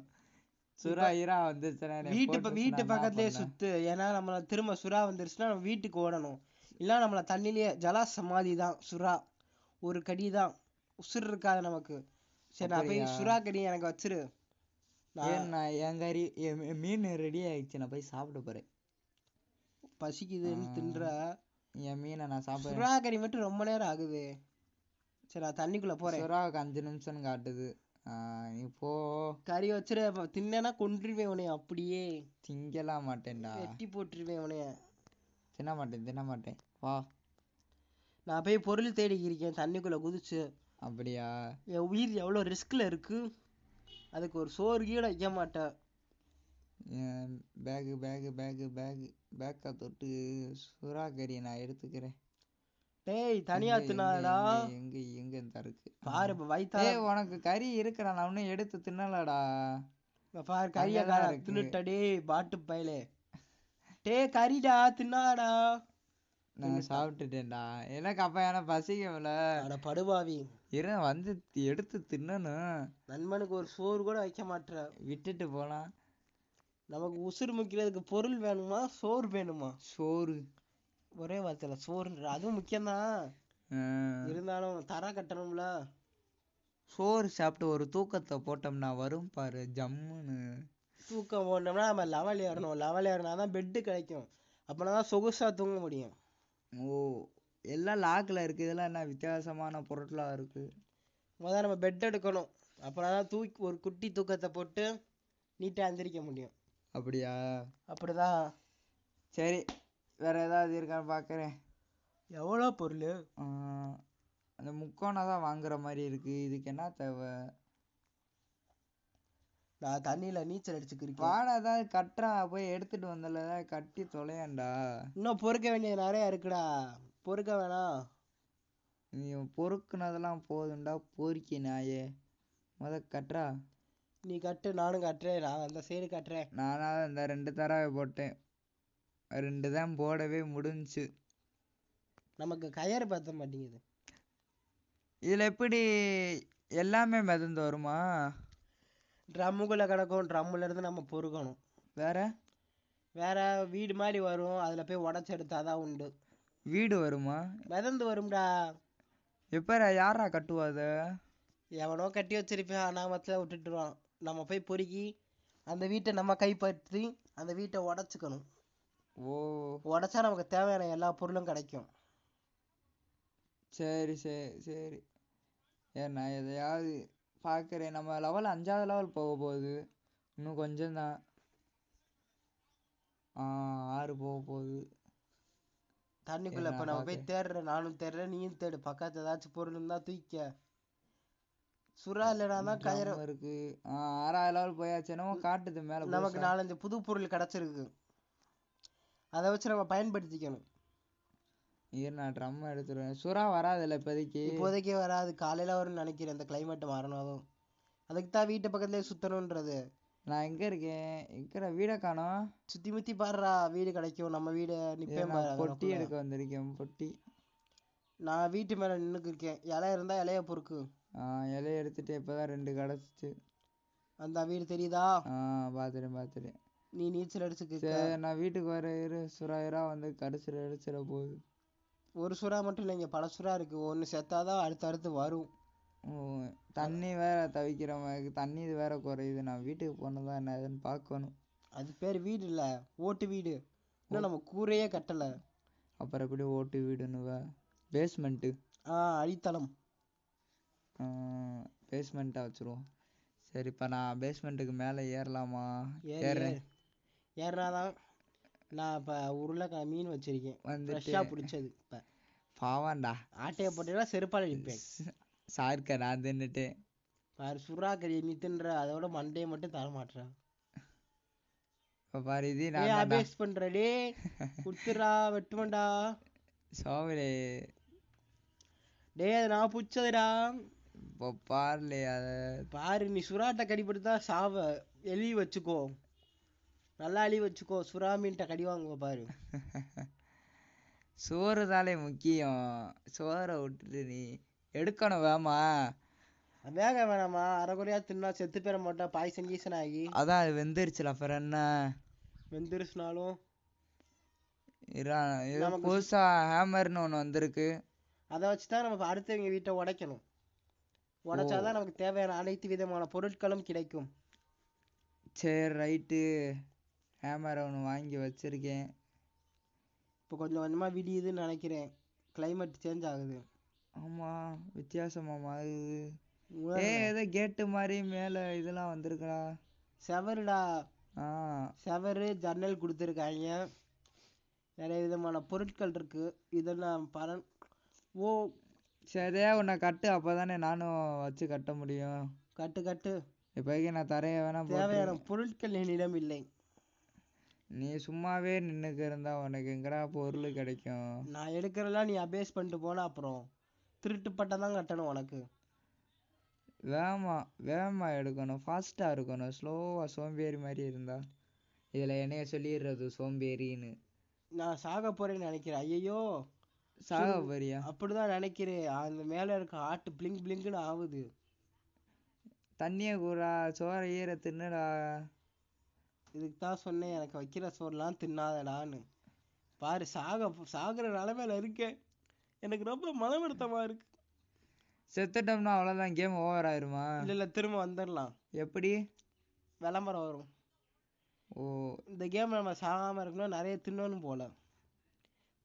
சுறா வந்துருச்சுன்னா வீட்டு பக்கத்துலயே சுத்து. ஏன்னா நம்மள திரும்ப சுறா வந்துருச்சுன்னா நம்ம வீட்டுக்கு ஓடணும். இல்ல நம்மள தண்ணிலேயே ஜலா சமாதி தான் சுறா. ஒரு கடி தான், உசுர் இருக்காது நமக்கு. சரி, நான் போய் சுறா கடி எனக்கு வச்சிரு. என் கறி மீன் ரெடி ஆயிடுச்சு, நான் போய் சாப்பிட போறேன். பசிக்குதுன்னு தின்ற என் மீனை நான் சாப்பிடுறேன். சுறா கறி மட்டும் ரொம்ப நேரம் ஆகுது. சரி, நான் தண்ணிக்குள்ள போறேன். சுறாவுக்கு 5 நிமிஷம் காட்டுது. நீ போ. கறி வச்சிரு. தின்னா கொன்றுவேன் உனைய. அப்படியே திங்கலாம் மாட்டேன்டா, வெட்டி போட்டுருவேன் உனைய. தின்ன மாட்டேன். வா, நான் போய் பொருள் தேடி இருக்கேன் தண்ணிக்குள்ள குதிச்சு. அப்படியா? என் உயிர் எவ்வளவு ரிஸ்க்ல இருக்கு. அதுக்கு ஒரு சோறு கீழ வைக்க மாட்டேன். பேக்கு பேக்கு பேக்கு பேக்கு பேக்கை தொட்டு சுறா கறியை நான் எடுத்துக்கிறேன். டேய் தனியா எங்க எங்க தின்னாடா. எங்க எங்க எங்க இந்த இருக்கு. பாரு இப்ப வயித்தால ஏய் உனக்கு கறி இருக்குடா, நான் இன்னும் எடுத்து தின்னலடா. பாரு கறியா அங்கதான் காணா இருக்கு. தின்னுட்ட டேய் பாட்டு பயலே. டேய் கறிடா தின்னாடா. நான் சாப்பிட்டுட்டேன்டா. எனக்கு அப்ப எனக்கு பசிக்கல. அட படுபாவி, வந்து எடுத்து தின்னணும். நண்பனுக்கு ஒரு சோறு கூட வைக்க மாட்ற. விட்டுட்டு போலாம். நமக்கு உசுறு முக்கிறதுக்கு பொருள் வேணுமா சோறு வேணுமா? சோறு. ஒரே வார்த்தையில சோறுன்ற அதுவும் முக்கியம்தான். இருந்தாலும் தர கட்டணும்ல. சோறு சாப்பிட்டு ஒரு தூக்கத்தை போட்டோம்னா வரும் பாரு ஜம்முன்னு. தூக்கம் போனோம்னா நம்ம லெவல் ஏறணும். லெவல் ஏறினாதான் பெட்டு கிடைக்கும். அப்பனாதான் சொகுசா தூங்க முடியும். ஓ, எல்லாம் லாக்கில் இருக்கு. இதெல்லாம் என்ன வித்தியாசமான பொருட்களா இருக்கு. முதல்ல நம்ம பெட் எடுக்கணும். அப்பனாதான் தூக்கி ஒரு குட்டி தூக்கத்தை போட்டு நீட்டா எந்திரிக்க முடியும். அப்படியா? அப்படிதான். சரி, வேற ஏதாவது இருக்கான்னு பார்க்குறேன். எவ்வளோ பொருள்? அந்த முக்கோணம் தான் வாங்குற மாதிரி இருக்கு. இதுக்கு என்ன தேவை? நான் தண்ணியில நீச்சல் அடிச்சுக்கிறேன். வாடா, ஏதாவது கட்டுறா, போய் எடுத்துட்டு வந்தல, ஏதாவது கட்டி தொலையாண்டா. இன்னும் பொறுக்க வேண்டிய நிறைய இருக்குடா. பொறுக்க வேணாம். நீ பொறுக்குனதெல்லாம் போதும்டா பொறுக்கி நாயே. கட்டுறா. நீ கட்டு, நானும் கட்டுறேன். நான் அந்த சைடு கட்டுறேன். நானா இந்த 2 தடவை போட்டேன். 2 தான் போடவே முடிஞ்சு. நமக்கு கயறு பத்த மாட்டேங்குது. இதுல எப்படி எல்லாமே மிதந்து வருமா? ட்ரம்முக்குள்ள கிடக்கும். ட்ரம்முல இருந்து நம்ம பொறுக்கணும். வேற வேற வீடு மாதிரி வரும். அதுல போய் உடச்சு எடுத்தாதான் உண்டு. வீடு வருமா? மிதந்து வரும்டா. எப்பரா யாரா கட்டுவாத? எவனோ கட்டி வச்சிருப்பேன், அனாமத்துல விட்டுட்டுருவான். நம்ம போய் பொறுக்கி அந்த வீட்டை நம்ம கைப்பற்றி அந்த வீட்டை உடச்சுக்கணும். ஓ, உடச்சா நமக்கு தேவையான எல்லா பொருளும் கிடைக்கும். சரி சரி சரி. ஏன் நான் எதையாவது பார்க்குறேன். நம்ம லெவல் 5வது லெவல் போக போகுது. இன்னும் கொஞ்சம் தான். 6 போக போகுது. தண்ணிக்குள்ள இப்ப நம்ம போய் தேடுறேன். நானும் தேடுறேன், நீயும் தேடு. பக்கத்துல ஏதாச்சும் பொருள் இருந்தா தூக்க. சுறா இல்லைனா கயிறு இருக்கு. 6வது லெவல் போயாச்சு. என்னமோ காட்டுது மேல. நமக்கு 4-5 புது பொருள் கிடைச்சிருக்கு. அதை வச்சு நம்ம பயன்படுத்திக்கணும். நான் ட்ரம் எடுத்துருவேன். சுறா வராதுல்ல இப்போதைக்கு வராது. காலையில வரும்னு நினைக்கிறேன். இந்த கிளைமேட் மாறணும். அதுக்கு தான் வீட்டு பக்கத்துலயே சுத்தணும்ன்றது. நான் எங்க இருக்கேன்? இருக்கிற வீடை காணோம். சுத்தி முத்தி பாடுறா, வீடு கிடைக்கும். நம்ம வீடு நிப்பேன். பொட்டி எடுக்க வந்திருக்கேன். பொட்டி. நான் வீட்டு மேல நின்னுக்கு இருக்கேன். இலை இருந்தா இலைய பொறுக்கு. இலைய எடுத்துட்டு இப்பதான் 2 கிடைச்சிச்சு. அந்த வீடு தெரியுதா? பாத்துட்டேன். நீ நீச்சல் அடிச்சுக்க. சரி, நான் வீட்டுக்கு வர இரு. சுறாயிரா வந்து கடிச்சிட போகுது. ஒரு சுறா மட்டும் இல்லைங்க, பல சுறா இருக்கு. ஒண்ணு செத்தாதான் அடுத்து வரும். தண்ணி வேற தவிக்கிற மாதிரி. தண்ணி வேற குறையுது. நான் வீட்டுக்கு போனதான் என்ன ஏதுன்னு பார்க்கணும். அது பேர் வீடு இல்ல, ஓட்டு வீடு. இன்னும் நம்ம கூரையே கட்டல. அப்புறம் எப்படி ஓட்டு வீடுன்னு? பேஸ்மெண்ட்டு. அடித்தளம். பேஸ்மெண்ட்டா வச்சிருவோம். சரி, இப்ப நான் பேஸ்மெண்ட்டுக்கு மேல ஏறலாமா? ஏறினாதான். நான் இப்ப உருளைக்காய் மீன் வச்சிருக்கேன். ஃப்ரெஷ்ஷா பிடிச்சது. இப்ப பாவாண்டா. ஆட்டைய போட்டீங்கன்னா செருப்பால் அடிப்பேன். சார்க்க நான் தின்னுட்டேன். பாரு, சுறா கறி நீ தின்ற, அதோட மண்டையை மட்டும் தர மாட்டேன். பாரு, இது நான் அபேஸ் பண்றே. குடுத்துறா, வெட்டுவண்டா. சோவலே. டேய், அது நான் புடிச்சதுடா. இப்போ பாருலே அத. பாரு, நீ சுறாட்ட கடிபடுத்தா சாவ. எலி வச்சுக்கோ, நல்லா எலி வச்சுக்கோ. சுறா மீன்ட்ட கடி வாங்குவ பாரு. சோறு தானே முக்கியம். சோறை விட்டுட்டு நீ எடுக்கணும். வேமா வேக வேணாமா? அரைக்குறையா தின்னா செத்து பேர மாட்டா. பாய்சன் கீசன் ஆகி. அதான் அது வெந்துருச்சுல. அப்புறம் என்ன? வெந்துருச்சுனாலும் புதுசா ஹேமர்னு ஒண்ணு வந்திருக்கு. அதை வச்சுதான் நம்ம அடுத்தவங்க வீட்டை உடைக்கணும். உடைச்சாதான் நமக்கு தேவையான அனைத்து விதமான பொருட்களும் கிடைக்கும். சரி, ரைட்டு. ஹேமரை ஒன்று வாங்கி வச்சிருக்கேன். இப்போ கொஞ்சம் கொஞ்சமா விடியுதுன்னு நினைக்கிறேன். கிளைமேட் சேஞ்ச் ஆகுது. ஆமா, வித்தியாசமா மாறுது. ஏதோ கேட்டு மாதிரி மேல இதெல்லாம் வந்திருக்கா. செவருடா. செவரு, ஜன்னல் கொடுத்துருக்காங்க. நிறைய விதமான பொருட்கள் இருக்கு. இதெல்லாம் ஓ, சரியா உன்னை கட்டு. அப்பதானே நானும் வச்சு கட்ட முடியும். கட்டு. இப்போதைக்கு நான் தரைய வேணா. தேவையான பொருட்கள் என்னிடம் இல்லை. நீ சும்மாவே நின்னுக்கு இருந்தா உனக்கு எங்கடா பொருள் கிடைக்கும்? நான் எடுக்கிறதெல்லாம் நீ அபேஸ் பண்ணிட்டு போனா அப்புறம் திருட்டு பட்டம் தான் கட்டணும் உனக்கு. வேகமா எடுக்கணும், ஃபாஸ்டா இருக்கணும். ஸ்லோவா சோம்பேறி மாதிரி இருந்தா இதுல என்னைய சொல்லிடுறது சோம்பேறின்னு. நான் சாக போறேன்னு நினைக்கிறேன். ஐயோ சாக போறியா? அப்படிதான் நினைக்கிறேன். அந்த மேல இருக்க ஆட்டு பிளிங்க் பிளிங்க்னு ஆகுது. தண்ணிய கூடா, சோற ஈர தின்னுடா. இதுக்கு தான் சொன்னேன் எனக்கு வைக்கிற சோறுலாம் தின்னாதடான்னு. பாரு சாகுற நிலைமையில இருக்கேன். எனக்கு ரொம்ப மன வருத்தமா இருக்கு. செத்துட்டோம்னா அவ்வளவுதான், கேம் ஓவர் ஆயிருமா? இல்ல திரும்ப வந்துடலாம். எப்படி? விளம்பரம் வரும். ஓ, இந்த கேம் நம்ம சாகாம இருக்கணும், நிறைய தின்னணும் போல.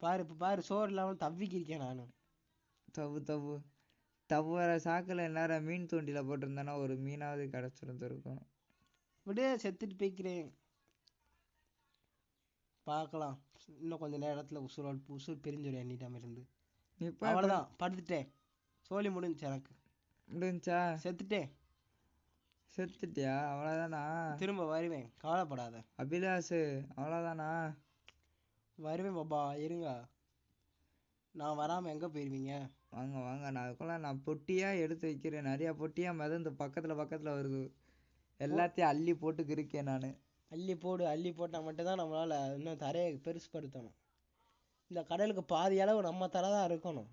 பாரு இப்ப பாரு, சோறு இல்லாம தவிக்கிருக்கேன் நானு. தவற சாக்குல எல்லாரும் மீன் தூண்டில போட்டிருந்தானா ஒரு மீனாவது கிடைச்சிருந்துருக்கும். விடு, செத்துட்டு போய்க்கிறேன். பார்க்கலாம், இன்னும் கொஞ்ச நேரத்துல உசுர் பிரிஞ்சுடும் என்னிடம் இருந்து. அவ்வளவுதான், படுத்துட்டேன். சோலி முடிஞ்சு எனக்கு. முடிஞ்சா? செத்துட்டியா? அவ்வளவுதானா? திரும்ப வருவேன், கவலைப்படாத. அபிலாஷ், அவ்வளவுதானா? வருவேன் பாபா, இருங்க. நான் வராம எங்க போயிருவீங்க? வாங்க, நான் அதுக்குள்ள நான் பொட்டியா எடுத்து வைக்கிறேன். நிறைய பொட்டியா மிதந்து பக்கத்துல வருது. எல்லாத்தையும் அள்ளி போட்டுக்கு இருக்கேன் நானு. அள்ளி போட்டா மட்டும்தான் நம்மளால இன்னும் தரையை பெருசுப்படுத்தணும். இந்த கடலுக்கு பாதி அளவு நம்ம தலை தான் இருக்கணும்.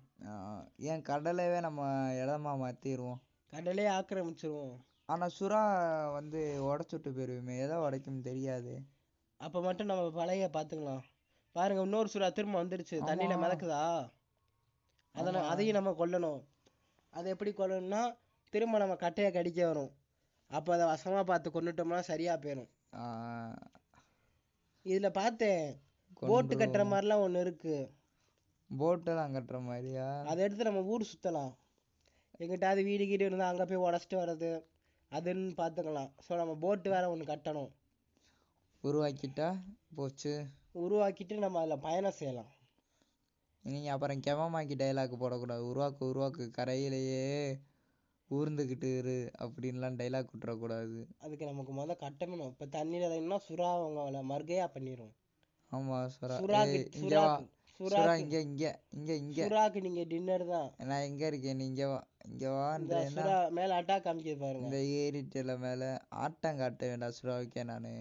ஏன் கடலவே நம்ம இடமா மாத்திடுவோம், கடலே ஆக்கிரமிச்சிருவோம். ஆனா சுறா வந்து உடைச்சுட்டு போயிருவோமே, எதை உடைக்கும் தெரியாது. அப்ப மட்டும் நம்ம பழைய பாத்துக்கலாம். பாருங்க, இன்னொரு சுறா திரும்ப வந்துருச்சு. தண்ணியில மிதக்குதா? அதையும் நம்ம கொல்லணும். அதை எப்படி கொல்லணும்னா, திரும்ப நம்ம கட்டையை கடிக்க வரும். அப்ப அதை வசமா பார்த்து கொண்டுட்டோம்னா சரியா போயிடும். இதுல பார்த்தேன், போட்டு கட்டுற மாதிரிலாம் ஒண்ணு இருக்கு. போட்டெல்லாம் கட்டுற மாதிரியா? அதை எடுத்து நம்ம ஊர் சுத்தலாம். எங்கிட்டாவது வீடு கீடு இருந்தா அங்க போய் உடச்சிட்டு வர்றது அதுன்னு பாத்துக்கலாம். ஸோ நம்ம போட்டு வேற ஒண்ணு கட்டணும். உருவாக்கிட்டா போச்சு. உருவாக்கிட்டு நம்ம அதுல பயணம் செய்யலாம். நீங்க அப்புறம் கெவமாக்கி டைலாக் போடக்கூடாது. உருவாக்கு கரையிலேயே ஊர்ந்துகிட்டு இரு அப்படின்லாம் டைலாக் விட்டுறக்கூடாது. அதுக்கு நமக்கு முதல்ல கட்டணும். இப்ப தண்ணியில இறங்கினா சுறா அவங்கள மர்கையா பண்ணிரும். ஆமா, சுறாக்கு நீங்க டின்னர் தான். நான் எங்க இருக்கேன், நீங்க வா. சுறா மேல அட்டாக் காமிக்குது பாருங்க. இந்த ஏரிட்டல மேல ஆட்டம் காட்ட வேண்டாம் சுறாவுக்கே நானு.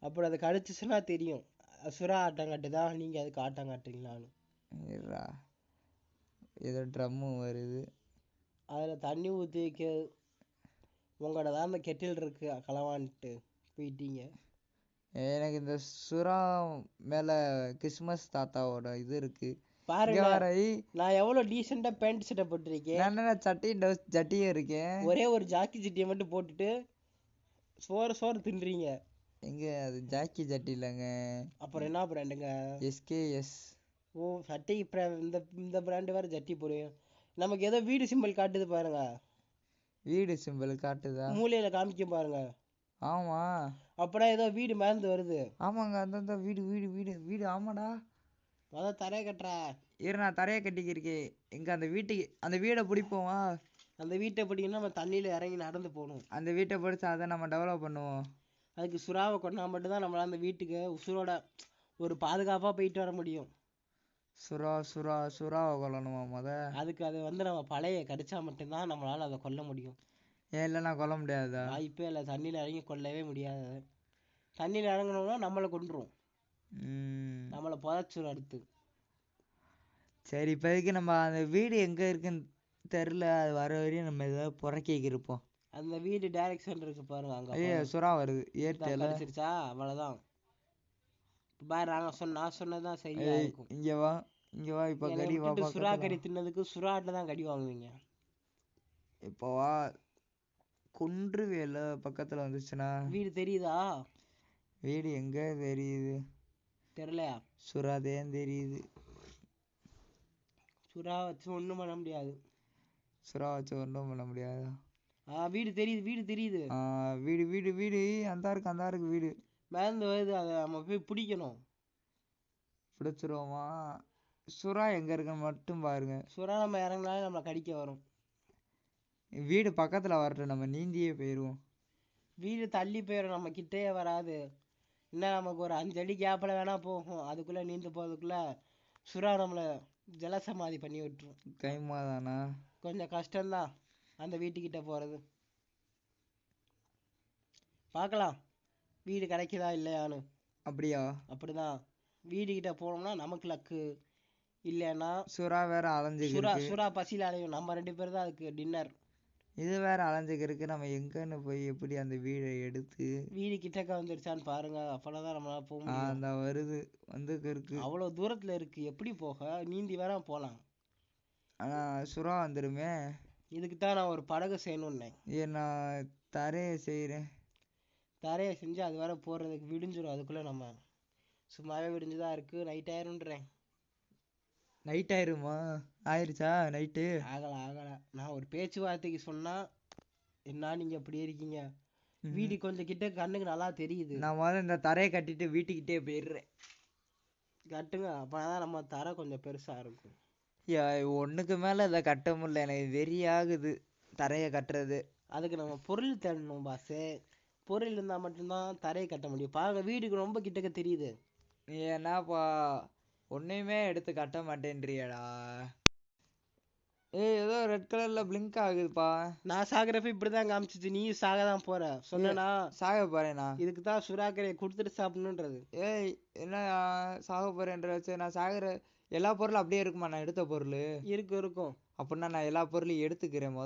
அப்புறம் அது கடிச்சுச்சுன்னா தெரியும் சுறா ஆட்டம் காட்டுதா, நீங்க அதுக்கு ஆட்டம் காட்டுறீங்களான்னு. ஏதோ ட்ரம்மு வருது, அதுல தண்ணி ஊத்தி வைக்க உங்களோட தான் அந்த கெட்டில் இருக்கு, களவான்ட்டு போயிட்டீங்க. எனக்கு இந்த சுறா மேல கிறிஸ்மஸ் தாத்தாவோட இது இருக்கு பாருங்க. நான் எவ்வளவு டீசெண்டா பேண்ட் சட்டை போட்டிருக்கேன். நான் சட்டியும் இருக்கேன். ஒரே ஒரு ஜாக்கி சட்டியை மட்டும் போட்டுட்டு சோறு தின்றீங்க. எங்க அது ஜாக்கி சட்டி இல்லைங்க. அப்புறம் என்ன பிராண்டுங்க? SKS. ஓ, சட்டை இந்த பிராண்டு வேற ஜட்டி போடுவேன். நமக்கு ஏதோ வீடு சிம்பிள் காட்டுது பாருங்க. வீடு சிம்பிள் காட்டுதா? மூலையில காமிக்க பாருங்க. ஆமா, அப்புறம் ஏதோ வீடு மேந்து வருது. ஆமாங்க, அந்த வீடு வீடு வீடு வீடு ஆமாடா. அதான் தரைய கட்டுற. நான் தரைய கட்டிக்கிருக்கேன். எங்க அந்த வீடை பிடிப்போமா? அந்த வீட்டை பிடிக்கணும்னா நம்ம தண்ணியில இறங்கி நடந்து போகணும். அந்த வீட்டை பிடிச்சா அதை நம்ம டெவலப் பண்ணுவோம். அதுக்கு சுறாவை கொண்டா மட்டும்தான் நம்மளால அந்த வீட்டுக்கு உசுரோட ஒரு பாதுகாப்பா போயிட்டு வர முடியும். சுறாவை கொல்லணுமா முத? அதுக்கு அது நம்ம பழைய கடிச்சா மட்டும்தான் நம்மளால அதை கொல்ல முடியும். இல்லைன்னா கொல்ல முடியாதா? வாய்ப்பே இல்லை, தண்ணியில இறங்கி கொல்லவே முடியாது. தண்ணியில இறங்கணும்னா நம்மளை கொன்றும், நம்மளை புதைச்சிரும் அடுத்து. சரி, இப்போதைக்கு நம்ம அந்த வீடு எங்க இருக்குன்னு தெரியல. அது வர வரையும் நம்ம ஏதாவது புறக்கேக்கு இருப்போம். அந்த வீடு டைரக்ஷன் இருக்கு பாருங்க, அங்க. சுறா வருது. ஏறிச்சா அவ்வளவுதான். பாரு, நான் சொன்னதான் சரியா இருக்கும். இங்க வா. இப்ப கடி வா. சுறா கறி தின்னதுக்கு சுறாட்ட தான் கடி வாங்குவீங்க. இப்போ வா, குன்று வேலை பக்கத்துல வந்துச்சுன்னா. வீடு தெரியுதா? வீடு எங்க தெரியுது? தெரியலையா? சுறாதேன் தெரியுது. சுறா வச்சு ஒண்ணும் பண்ண முடியாது. வீடு தெரியுது. வீடு அந்த இருக்கு வீடு. மேந்து வருது, அதை நம்ம போய் பிடிக்கணும். பிடிச்சிருவோமா? சுறா எங்க இருக்குன்னு மட்டும் பாருங்க. சுறா நம்ம இறங்கினாலும் நம்மளை கடிக்க வரும். வீடு பக்கத்துல வரட்டும், நம்ம நீந்தியே போயிருவோம். வீடு தள்ளி போயிடும், நம்ம கிட்டே வராது. இன்னும் நமக்கு ஒரு 5 அடி கேப்ல வேணா போகும், அதுக்குள்ள நீந்து போறதுக்குள்ள சுறா நம்மள ஜலசமாதி பண்ணி விட்டுரும். கைமாதானா? கொஞ்சம் கஷ்டம்தான் அந்த வீட்டுக்கிட்ட போறது. பார்க்கலாம் வீடு கிடைக்குதா இல்லையான்னு. அப்படியா? அப்படிதான், வீடு கிட்ட போனோம்னா நமக்கு லக்கு, இல்லைன்னா சுறா வேற சுறா அலைஞ்சுக்கிருக்கு. சுறா பசியில் அலையும். நம்ம 2 பேர் தான் அதுக்கு டின்னர். இது வேற அலைஞ்சுக்கிருக்கு. நம்ம எங்கன்னு போய் எப்படி அந்த வீடை எடுத்து? வீடு கிட்டக்க வந்துருச்சான்னு பாருங்க, அப்பதான் நம்மளால போக முடியும். அந்த வருது வந்துக்கு இருக்கு. அவ்வளவு தூரத்துல இருக்கு, எப்படி போக? நீந்தி வேற போலாம். ஆனா சுறா வந்துருமே. இதுக்கு தான் நான் ஒரு படகு செய்யணும்னேன். நான் தரையை செய்யறேன். தரையை செஞ்சு அது வேற போறதுக்கு விடிஞ்சிடும். அதுக்குள்ள நம்ம சும்மாவே விடிஞ்சுதான் இருக்கு. நைட் ஆயிரும்ன்றேன். நைட் ஆயிருமா? ஆயிருச்சா நைட்டு? ஆகல. நான் ஒரு பேச்சுவார்த்தைக்கு சொன்னா என்ன நீங்க அப்படி இருக்கீங்க? வீடு கொஞ்சம் கிட்ட கண்ணுக்கு நல்லா தெரியுது. நான் முதல்ல இந்த தரையை கட்டிட்டு வீட்டுக்கிட்டே போயிடுறேன். கட்டுங்க, அப்பதான் நம்ம தரை கொஞ்சம் பெருசா இருக்கும். ஒண்ணுக்கு மேல இதை கட்ட முடியல, எனக்கு வெறி ஆகுது தரையை கட்டுறது. அதுக்கு நம்ம பொருள் தேடணும் பாசே. பொருள் இருந்தா மட்டும்தான் தரையை கட்ட முடியும். பாருங்க வீடுக்கு ரொம்ப கிட்டக்க தெரியுது. நீ என்னப்பா ஒன்னையுமே எடுத்து கட்ட மாட்டேன்றியடா. ஏதோ ரெட் கலர்ல பிளிங்க் ஆகுதுப்பா. நான் சாகுறப்ப இப்படிதான் காமிச்சிச்சு, நீயும் சாக தான் போற சொன்னா. சாக போறேனா? இதுக்கு தான் சுறாக்கரையை கொடுத்துட்டு சாப்பிடணுன்றது. என்ன சாக போறேன்ற வச்சு நான் சாகுற எல்லா பொருளும் அப்படியே இருக்குமா? நான் எடுத்த பொருள் இருக்கும். அப்படின்னா நான் எல்லா பொருளையும் எடுத்துக்கிறேன்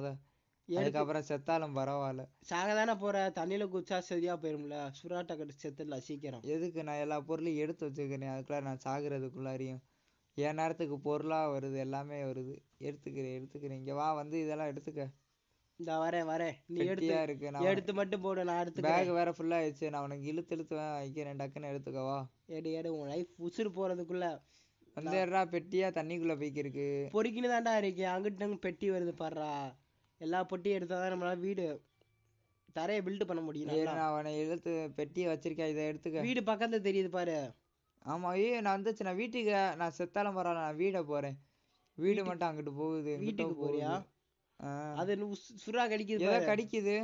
அதுக்கப்புறம் செத்தாலும் பரவாயில்ல. சாக தானே போற, தண்ணியில குச்சா சரியா போயிரும்ல. சுறாட்ட கட்டு செத்துடல சீக்கிரம். எதுக்கு? நான் எல்லா பொருளையும் எடுத்து வச்சுக்கிறேன், அதுக்குள்ள நான் சாகுறதுக்குள்ளாரையும் என் நேரத்துக்கு பொருளா வருது, எல்லாமே வருது. எடுத்துக்கிறேன். இங்க வா, வந்து இதெல்லாம் எடுத்துக்க. இந்த வரேன். நீ இருக்கு. எடுத்து மட்டும் போடு, நான் எடுத்து. பேக் வேற ஃபுல்லா ஆயிடுச்சு, நான் உனக்கு இழுத்து வைக்கிறேன், டக்குன்னு எடுத்துக்கவா. எடு உன் லைஃப் உசுறு போறதுக்குள்ள வந்து பெட்டியா தண்ணிக்குள்ள போய்க்கிருக்கு. பொறுக்கின்னு தான்டா இருக்கேன். அங்கிட்டு பெட்டி வருது பாடுறா. எல்லா பொட்டியும் எடுத்தாதான் நம்மளால வீடு தரையை பில்ட் பண்ண முடியும். நான் அவனை இழுத்து பெட்டியை வச்சிருக்கேன், இதை எடுத்துக்க. வீடு பக்கத்துல தெரியுது பாரு. ஆமா, நான் வந்துச்சு. நான் வீட்டுக்கு நான் செத்தாலும் பரவாயில்ல, நான் வீட போறேன். வீடு மட்டும் அங்கிட்டு போகுது. வீட்டுக்கு போறியா? அது சுறா கடிக்குது. ஏதோ கடிக்குது.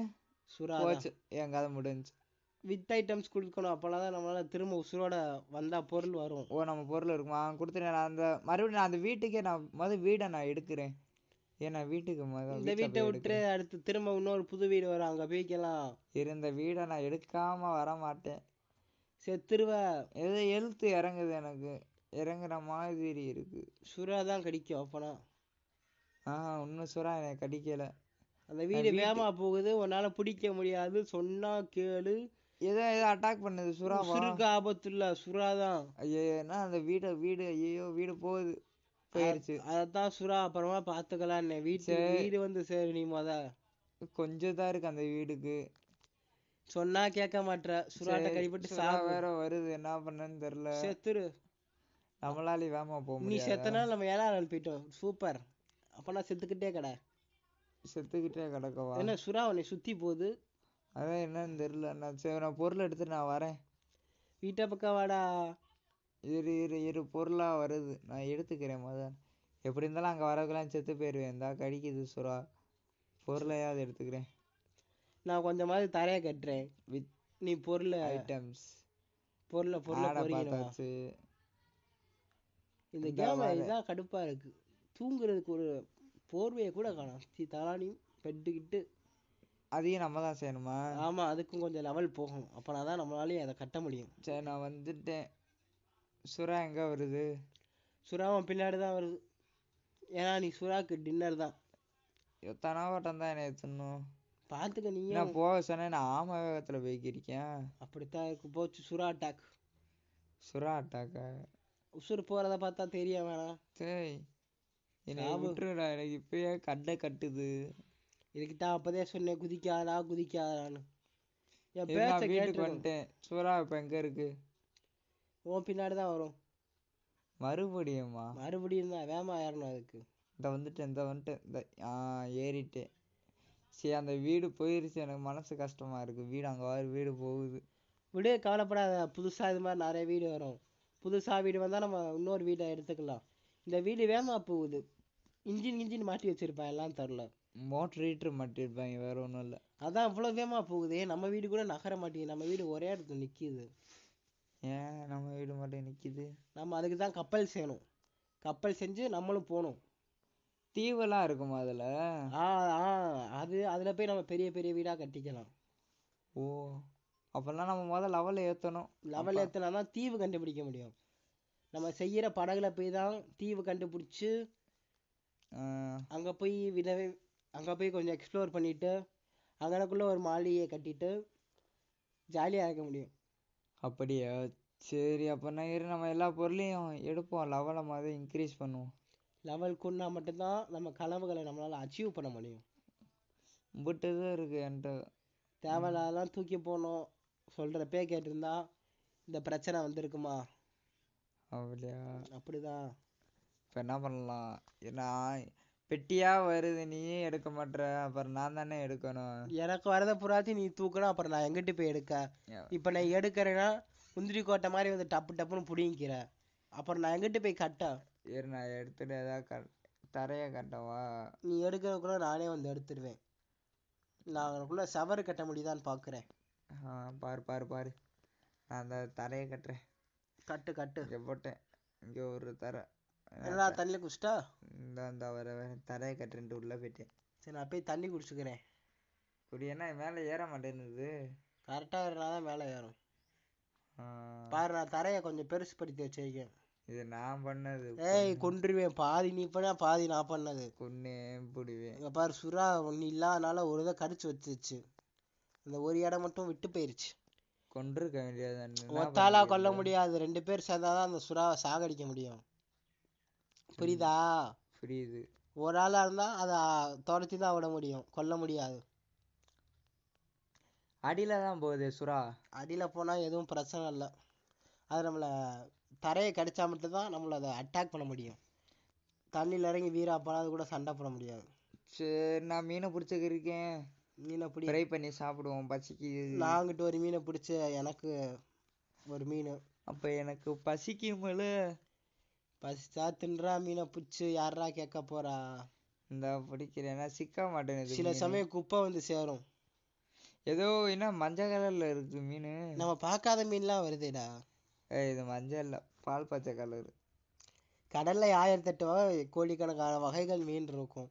சுறா போச்சு, என் கதை முடிஞ்சு. வித் ஐட்டம்ஸ் கொடுக்கணும், அப்பதான் நம்மளால திரும்ப உசுரோட வந்தா பொருள் வரும். நம்ம பொருள் இருக்குமா? கொடுத்துட்டேன். நான் அந்த மறுபடியும் நான் அந்த வீட்டுக்கே நான் வீடை நான் எடுக்கிறேன். ஏன்னா வீட்டுக்கு இந்த வீட்டை விட்டு அடுத்து திரும்ப இன்னொரு புது வீடு வரும், அங்க போய்க்கலாம். இருந்த வீடை நான் எடுக்காம வர மாட்டேன். செத்துருவ. ஏதோ எழுத்து இறங்குது, எனக்கு இறங்குற மாதிரி இருக்கு. சுறா தான் கடிக்கும் அப்பனா. இன்னும் சுறா எனக்கு கடிக்கல. அந்த வீடு வேகமா போகுது, உன்னால பிடிக்க முடியாது. சொன்னா கேளு. ஏதோ அட்டாக் பண்ணுது. சுறா சுருக்கு ஆபத்து இல்ல, சுறாதான். ஐயோ, அந்த வீடு ஐயோ வீடு போயிருச்சு. அதத்தான் சுறா அப்புறமா பாத்துக்கலாம். வீடு வந்து சரி, நீ கொஞ்சம் தான் இருக்கு அந்த வீடுக்கு. சொன்னா கேட்க மாட்டேற. சுறாட்ட கடிபட்டு வேற வருது, என்ன பண்ணன்னு தெரியல. செத்துரு. நம்மளால வேகமா போக முடியாது. நீ செத்தனால நம்ம 7ஆம் நாள் போயிட்டோம். சூப்பர். அப்பனா செத்துக்கிட்டே கிடக்கவா? என்ன சுறா உன்னை சுத்தி போகுது? அதான் என்னன்னு தெரியல. நான் பொருள் எடுத்துட்டு நான் வரேன். வீட்டை பக்கம் வாடா. இரு பொருளா வருது, நான் எடுத்துக்கிறேன். எப்படி இருந்தாலும் அங்க வரதுக்கெல்லாம் செத்து போயிருவேன். இந்தா கடிக்குது சுறா. பொருளையாவது எடுத்துக்கிறேன். நான் கொஞ்சமாவது தரையை கட்டுறேன். நீ பொருள் ஐட்டம்ஸ் பொருளை பார்த்தாச்சு. இந்த கேம் இதான் கடுப்பா இருக்கு. தூங்குறதுக்கு ஒரு போர்வையை கூட காணோம். தலானியும் பெட்டுக்கிட்டு அதையும் நம்ம தான் செய்யணுமா? ஆமா, அதுக்கும் கொஞ்சம் லெவல் போகணும். அப்பனா தான் நம்மளாலேயும் அதை கட்ட முடியும். சரி, நான் வந்துட்டேன். சுறா எங்க வருது? சுறாவும் பின்னாடி தான் வருது. ஏன்னா நீ சுறாக்கு டின்னர் தான். எத்தனை வட்டம் தான் என்னை தின்னும்? பாத்துக்க. நீ நான் போக சொன்னேன், நான் ஆம வேகத்துல போய்க்கிருக்கேன். அப்படித்தான் இருக்கு. போச்சு சுறா அட்டாக். சுறா அட்டாக்கா? உசுறு போறத பார்த்தா தெரிய வேணாம். சரி, என்னை விட்டுருடா, எனக்கு இப்பயே கட்டை கட்டுது. இதுக்கிட்ட அப்பதே சொன்னேன் குதிக்காதான்னு. என் நான் பேச்ச வீட்டுக்கு வந்துட்டேன். சுறா இப்ப எங்க இருக்கு? உன் பின்னாடிதான் வரும். மறுபடியும் தான் வேமா ஏறணும். அதுக்கு இந்த வந்துட்டேன். ஏறிட்டேன். சரி, அந்த வீடு போயிருச்சு. எனக்கு மனசு கஷ்டமா இருக்கு. வீடு அங்க வீடு போகுது. விடு, கவலைப்படாத. புதுசா இது மாதிரி நிறைய வீடு வரும். புதுசா வீடு வந்தா நம்ம இன்னொரு வீடை எடுத்துக்கலாம். இந்த வீடு வேமா போகுது. இன்ஜின் மாட்டி வச்சிருப்பேன், எல்லாம் தரல. மோட்டர் ஹீட்டர் மாட்டிருப்பாங்க, வேற ஒண்ணும் இல்ல. அதான் இவ்வளவு வேமா போகுது. நம்ம வீடு கூட நகர மாட்டேங்குது. நம்ம வீடு ஒரே இடத்துல நிக்குது. ஏன் நம்ம வீடு மட்டும் நிக்குது? நம்ம அதுக்கு தான் கப்பல் செய்யணும். கப்பல் செஞ்சு நம்மளும் போகணும். தீவெல்லாம் இருக்குமா அதுல? ஆ ஆ அதுல போய் நம்ம பெரிய பெரிய வீடா கட்டிக்கலாம். ஓ, அப்பெல்லாம் நம்ம முதல்ல லெவல் ஏத்தணும். லெவல் ஏத்தினா தான் தீவு கண்டுபிடிக்க முடியும். நம்ம செய்யற படகுல போய் தான் தீவு கண்டுபிடிச்சு அங்க போய் அங்க போய் கொஞ்சம் எக்ஸ்ப்ளோர் பண்ணிட்டு அங்கனக்குள்ள ஒரு மாளிகையை கட்டிட்டு ஜாலியா இருக்க முடியும். அப்படியா? சரி, அப்பனா இரு, நம்ம எல்லா பொருளையும் எடுப்போம், லெவலை மாதிரி இன்க்ரீஸ் பண்ணுவோம். லெவல் கொண்டா மட்டும்தான் நம்ம கனவுகளை நம்மளால அச்சீவ் பண்ண முடியும். புட்டுதான் இருக்கு என்கிட்ட. தேவையில்லாதான் தூக்கி போகணும். சொல்றப்பே கேட்டிருந்தா இந்த பிரச்சனை வந்திருக்குமா? அப்படியா? அப்படிதான். இப்போ என்ன பண்ணலாம்? நான் பெட்டியா வருது, நீயே எடுக்க மாட்ற, அப்புறம் நான் தானே எடுக்கணும். எனக்கு வரத புறாத்தி நீ தூக்கணும், அப்புறம் நான் எங்கிட்டு போய் எடுக்க? இப்ப நான் எடுக்கிறேன்னா முந்திரி கோட்டை மாதிரி வந்து டப்பு டப்புன்னு புடிங்கிக்கிற, அப்புறம் நான் எங்கிட்டு போய் கட்ட? இரு, நான் எடுத்துட்டு ஏதாவது தரைய கட்டவா? நீ எடுக்கிறதுக்குள்ள நானே வந்து எடுத்துடுவேன். நான் அதுக்குள்ள சவறு கட்ட முடியுதான்னு பாக்குறேன். பாரு பாரு பாரு, நான் அந்த தரையை கட்டுறேன். கட்டு கட்டு. இங்க போட்டேன், இங்க ஒரு தரை. எல்லா தண்ணியில குடிச்சிட்டா? இந்த வர தரையை கட்டுறேன்ட்டு உள்ள போயிட்டேன். சரி, நான் போய் தண்ணி குடிச்சுக்கிறேன். இப்படி என்ன மேலே ஏற மாட்டேன்னுது? கரெக்டா இருந்தாதான் மேலே ஏறும். பாரு, நான் தரையை கொஞ்சம் பெருசு படுத்தி வச்சிருக்கேன். இது நான் பண்ணது. ஏய், கொன்றுவேன். பாதி நீ பண்ண, பாதி நான் பண்ணது. கொன்னே புடுவேன். இங்க பாரு, சுறா ஒண்ணு இல்லாதனால ஒரு இதை கடிச்சு வச்சிருச்சு. அந்த ஒரு இடம் மட்டும் விட்டு போயிருச்சு. கொன்றுக்க வேண்டியது. ஒத்தாளா கொல்ல முடியாது, 2 பேர் சேர்ந்தாதான் அந்த சுறாவை சாகடிக்க முடியும். புரியுதா? புரியுது. ஒரு ஆளா இருந்தா அதை துரத்தி தான் விட முடியும், கொல்ல முடியாது. அடியில தான் போகுது சுறா. அடியில போனா எதுவும் பிரச்சனை இல்லை. அது நம்மளை தரையை கடிச்சா மட்டும்தான் நம்மள அதை அட்டாக் பண்ண முடியும். தண்ணியில் இறங்கி வீரா போனால் கூட சண்டை போட முடியாது. சரி, நான் மீனை பிடிச்சிருக்கேன். மீனை பிடி, ஃப்ரை பண்ணி சாப்பிடுவோம் பசிக்கு. நான் அங்கிட்டு ஒரு மீனை பிடிச்சி எனக்கு ஒரு மீன். அப்ப எனக்கு பசிக்கும்ல. பசிச்சா தின்றா, மீனை பிடிச்சி யாரா கேட்க போறா? இந்த பிடிக்கிறேன்னா சிக்க மாட்டேங்குது. சில சமயம் குப்பை வந்து சேரும். ஏதோ என்ன மஞ்சள் கலர்ல இருக்கு மீன். நம்ம பார்க்காத மீன்லாம் வருதேடா. இது மஞ்சள் இல்ல, பால் பச்சை கலர். கடல்ல 1008 கோடிக்கணக்கான வகைகள் மீன் இருக்கும்.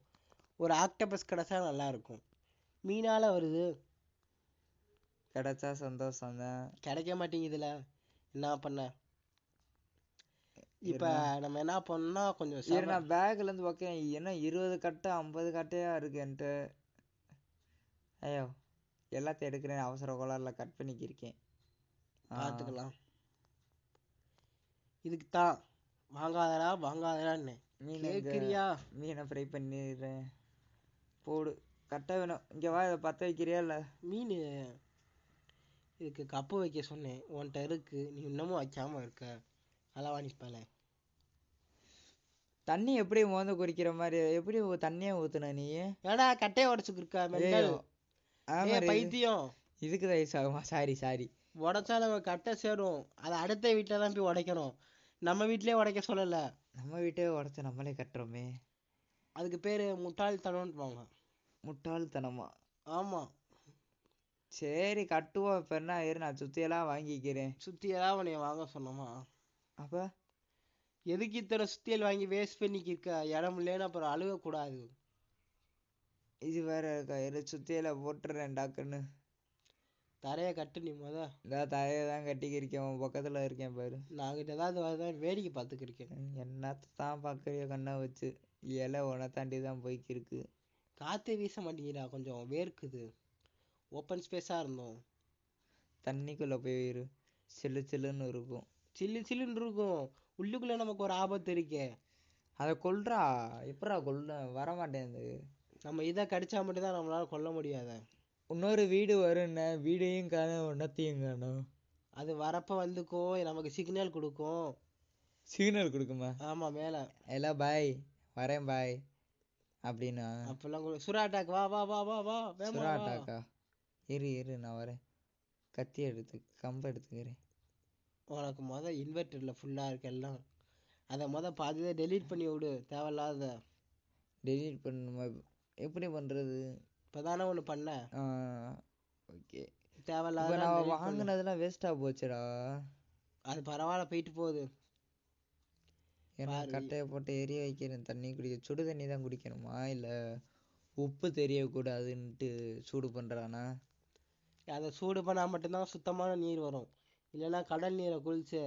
ஒரு ஆக்டோபஸ் கிடைச்சா நல்லா இருக்கும். மீனால வருது. கிடைச்சா சந்தோஷம் தான். கிடைக்க மாட்டேங்குதுல, என்ன பண்ண? இப்ப நம்ம என்ன பண்ணா கொஞ்சம் நான் பேக்ல இருந்து பார்க்கேன், என்ன 20 கட்டை 50 கட்டையா இருக்கு என்கிட்ட. ஐயோ, எல்லாத்தையும் எடுக்கிறேன், அவசர கோளாறுல கட் பண்ணிக்கிருக்கேன். பார்த்துக்கலாம். இதுக்கு தான் வாங்காதடா வாங்காதடான்னு கேட்குறியா? மீனை ஃப்ரை பண்ணிடுறேன், போடு. கட்டை வேணும், இங்கே வா, இதை பற்ற வைக்கிறியா இல்லை? மீன் இதுக்கு கப்பு வைக்க சொன்னேன், உன்கிட்ட இருக்கு, நீ இன்னமும் வைக்காம இருக்க. அளவா நிற்பல. தண்ணி எப்படி மோந்து குடிக்கிற மாதிரி எப்படி தண்ணியே ஊத்துன நீ? ஏடா கட்டையை உடச்சுக்கிருக்கா மெண்டல்? பைத்தியம். இதுக்கு வயசு ஆகுமா? Sorry sorry. உடைச்சா நம்ம கட்டை சேரும், அதை அடுத்த வீட்டில தான் போய் உடைக்கணும். நம்ம வீட்லயே உடைக்க சொல்லல. நம்ம வீட்டே உடைச்ச நம்மளே கட்டுறோமே. அதுக்கு பேரு முட்டாள்தனம்ன்றாங்க. முட்டாள்தனமா? ஆமா. சரி கட்டுவோம். இப்ப என்ன, ஏறு, நான் சுத்தியெல்லாம் வாங்கிக்கிறேன். சுத்தியெல்லாம் உன்னைய வாங்க சொன்னோமா? அப்ப எதுக்கு இத்தனை சுத்தியல் வாங்கி வேஸ்ட் பண்ணிக்கிருக்க? இடம் இல்லைன்னு அப்புறம் அழுகக்கூடாது. இது வேற இருக்கா? இரு, சுத்தியில போட்டுறேன் டாக்குன்னு. தரைய கட்டு நீ முத. இந்த தரையை தான் கட்டிக்கிருக்கேன், உன் பக்கத்துல இருக்கேன் பாரு. நாங்கிட்ட ஏதாவது வருதான் வேடிக்கை பார்த்துக்கிருக்கேன். என்னத்தான் பாக்குறிய கண்ணை வச்சு? இலை உன தாண்டி தான் போய்க்கிருக்கு. காத்தே வீச மாட்டேங்கிறா, கொஞ்சம் வேர்க்குது. ஓப்பன் ஸ்பேஸா இருந்தோம். தண்ணிக்குள்ள போயிரு, சில்லு சில்லுன்னு இருக்கும். சில்லு சில்லுன்னு இருக்கும், உள்ளுக்குள்ள நமக்கு ஒரு ஆபத்து இருக்கே. அதை கொல்றா. எப்படா கொல்ல வர மாட்டேங்குது. நம்ம இதை கடிச்சா மட்டும்தான் நம்மளால கொல்ல முடியாத. இன்னொரு வீடு வரும்ன, வீடையும் காணும் ஒன்னத்தையும் காணும். அது வரப்ப வந்துக்கும், நமக்கு சிக்னல் கொடுக்கும். சிக்னல் கொடுக்குமா? ஆமா, மேல எல்லாம் பாய் வரேன் பாய் அப்படின்னா அப்பெல்லாம் சுறா அட்டாக், வா வா வா வா வா. சுறா அட்டாக்கா? இரு இரு, நான் வரேன். கத்தி எடுத்து கம்பு எடுத்துக்கிறேன். உனக்கு இன்வெர்டர்ல ஃபுல்லா இருக்கு எல்லாம். அதை பாதியை டெலீட் பண்ணி விடு, தேவையில்லாத. டெலீட் பண்ணணுமா? எப்படி பண்றது? இப்பதானே ஒண்ணு பண்ண. ஓகே. தேவையில்லாத நான் வாங்கினதெல்லாம் வேஸ்டா போச்சுடா. அது பரவாயில்ல போயிட்டு போகுது. ஏன்னா கட்டையை போட்டு எரிய வைக்கிறேன், தண்ணி குடிக்க சுடு தண்ணி தான் குடிக்கணுமா இல்லை உப்பு தெரியக்கூடாதுன்ட்டு சூடு பண்ணுறானா? அதை சூடு பண்ணால் மட்டும்தான் சுத்தமான நீர் வரும். இல்லைன்னா கடல் நீரை குளிச்சு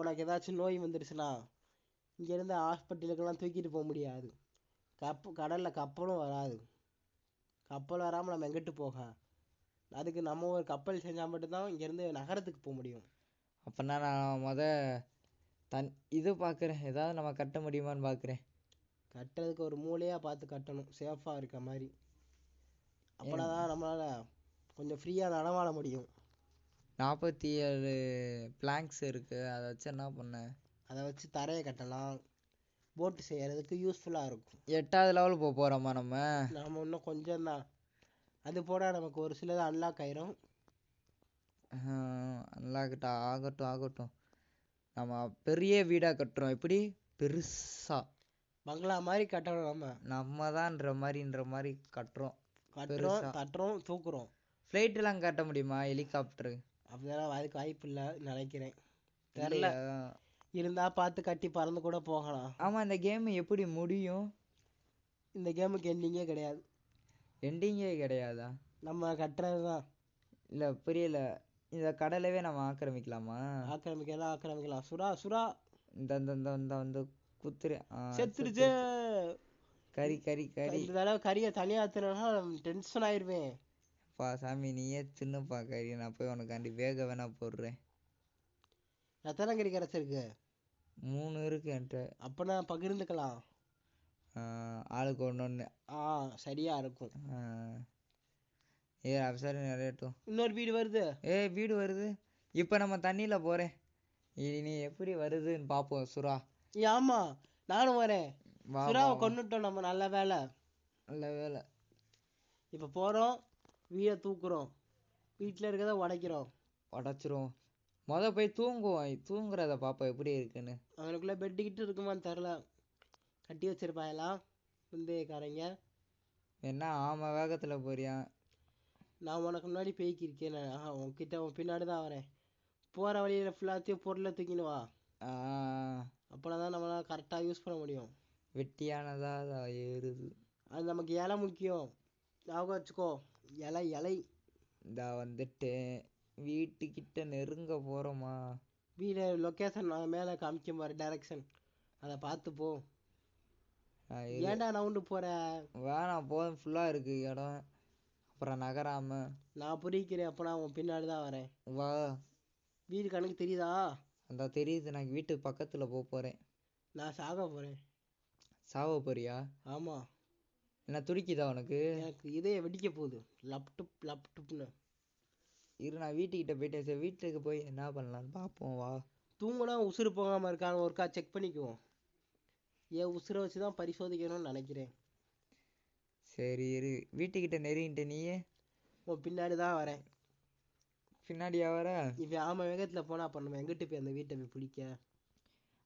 உனக்கு ஏதாச்சும் நோய் வந்துடுச்சுன்னா இங்கேருந்து ஹாஸ்பிட்டலுக்கெல்லாம் தூக்கிட்டு போக முடியாது. கடலில் கப்பலும் வராது. கப்பல் வராமல் நம்ம எங்கிட்டு போக? அதுக்கு நம்ம ஒரு கப்பல் செஞ்சால் மட்டும்தான் இங்கேருந்து நகரத்துக்கு போக முடியும். அப்போனா நான் இது பார்க்குறேன், ஏதாவது நம்ம கட்ட முடியுமான்னு பார்க்குறேன். கட்டுறதுக்கு ஒரு மூலையாக பார்த்து கட்டணும், சேஃபாக இருக்க மாதிரி. அப்போனா தான் நம்மளால் கொஞ்சம் ஃப்ரீயாக நடமாட முடியும். 47 பிளாங்க்ஸ் இருக்குது, அதை வச்சு என்ன பண்ண? அதை வச்சு தரையை கட்டலாம், போட்டு செய்யறதுக்கு யூஸ்ஃபுல்லாக இருக்கும். 8வது லெவல் போகிறோமா நம்ம? நாம் இன்னும் கொஞ்சம் தான். அது போனால் நமக்கு ஒரு சிலது அன்லாக் ஆயிரும். அன்லாக்கிட்ட ஆகட்டும். நம்ம பெரிய வீடாக கட்டுறோம், எப்படி பெருசா பங்களா மாதிரி கட்டணும். நம்ம தான்ன்ற மாதிரி கட்டுறோம் தூக்குறோம். ஃப்ளைட்லாம் கட்ட முடியுமா? ஹெலிகாப்டரு அப்படிலாம் அதுக்கு வாய்ப்பு இல்லை நினைக்கிறேன், தெரில. இருந்தா பார்த்து கட்டி பறந்து கூட போகலாம். ஆமாம், இந்த கேம் எப்படி முடியும்? இந்த கேமுக்கு எண்டிங்கே கிடையாது. எண்டிங்கே கிடையாதா? நம்ம கட்டுறது தான். இல்லை புரியல, இந்த கடலவே நம்ம ஆக்கிரமிக்கலாமா? ஆக்கிரமிக்கலாம். சுறா இந்த வந்து குத்துரு செத்துருச்சு. கறி இந்த தடவை கறியை தனியாக தின்னா டென்ஷன் ஆயிடுவேன். பா சாமி, நீயே தின்னுப்பா கறி, நான் போய் உனக்காண்டி வேக வேணா போடுறேன். எத்தனை கறி கிடச்சிருக்கு? 3 இருக்கு என்கிட்ட. அப்போனா பகிர்ந்துக்கலாம், ஆளுக்கு ஒன்று. சரியா இருக்கும். சரி, நிறையட்டும். இன்னொரு வீடு வருது. வீடு வருது. இப்போ நம்ம தண்ணியில் போகிறேன், நீ எப்படி வருதுன்னு பார்ப்போம். சுறா ஆமா, நானும் வரேன். சுறாவை கொண்டுட்டோம் நம்ம, நல்ல வேலை. இப்போ போகிறோம், வீடை தூக்குறோம், வீட்டில் இருக்கிறத உடைச்சிரும். போய் தூங்குறத பார்ப்போம் எப்படி இருக்குன்னு. அவனுக்குள்ளே பெட்டுக்கிட்டு இருக்குமான்னு தெரில, கட்டி வச்சிருப்பாங்களாம் முந்தையக்காரங்க. என்ன ஆமாம், வேகத்தில் போறியா? நான் உனக்கு முன்னாடி பேய்க்கிருக்கேன், உன்கிட்ட உன் பின்னாடி தான் வரேன். போகிற வழியில் ஃபுல்லாத்தையும் பொருளை தூக்கின்னு வா. அப்போனா தான் நம்மளால் கரெக்டாக யூஸ் பண்ண முடியும். வெட்டியானதா ஏறுது. அது நமக்கு இலை முக்கியம், ஞாபகம் வச்சுக்கோ. இலை இந்த வந்துட்டு வீட்டுக்கிட்ட நெருங்க போகிறோமா? வீடு லொக்கேஷன் மேலே காமிக்கும் பாரு, டைரக்ஷன், அதை பார்த்து போ. ஏன்டா நவுண்டு போகிற? வேணாம், போதும், ஃபுல்லாக இருக்கு இடம், அப்புறம் நகராம. நான் புரிக்கிறேன், அப்போ நான் உன் பின்னாடி தான் வரேன். வா. வீடு கணக்கு தெரியுதா? அந்த தெரியுது, நான் வீட்டுக்கு பக்கத்தில் போகிறேன். நான் சாக போகிறேன். சாவ போறியா? ஆமாம். என்ன துடிக்குதா உனக்கு? எனக்கு இதே வெடிக்க போகுது, லப்டுப்னு. நான் வீட்டுக்கிட்ட போயிட்டேன். சரி, வீட்டுக்கு போய் என்ன பண்ணலான்னு பார்ப்போம், வா. தூங்குனா உசுறு போகாமல் இருக்கான்னு ஒருக்கா செக் பண்ணிக்குவோம். உசுரை வச்சு தான் பரிசோதிக்கணும்னு நினைக்கிறேன். சரி இரு, வீட்டுக்கிட்ட நெருங்கிட்ட நீயே. உன் பின்னாடி தான் வரேன். பின்னாடியா வர? இப்போ ஆமாம், வேகத்தில் போனால் அப்போ நம்ம எங்கிட்ட போய் அந்த வீட்டை போய் பிடிக்க?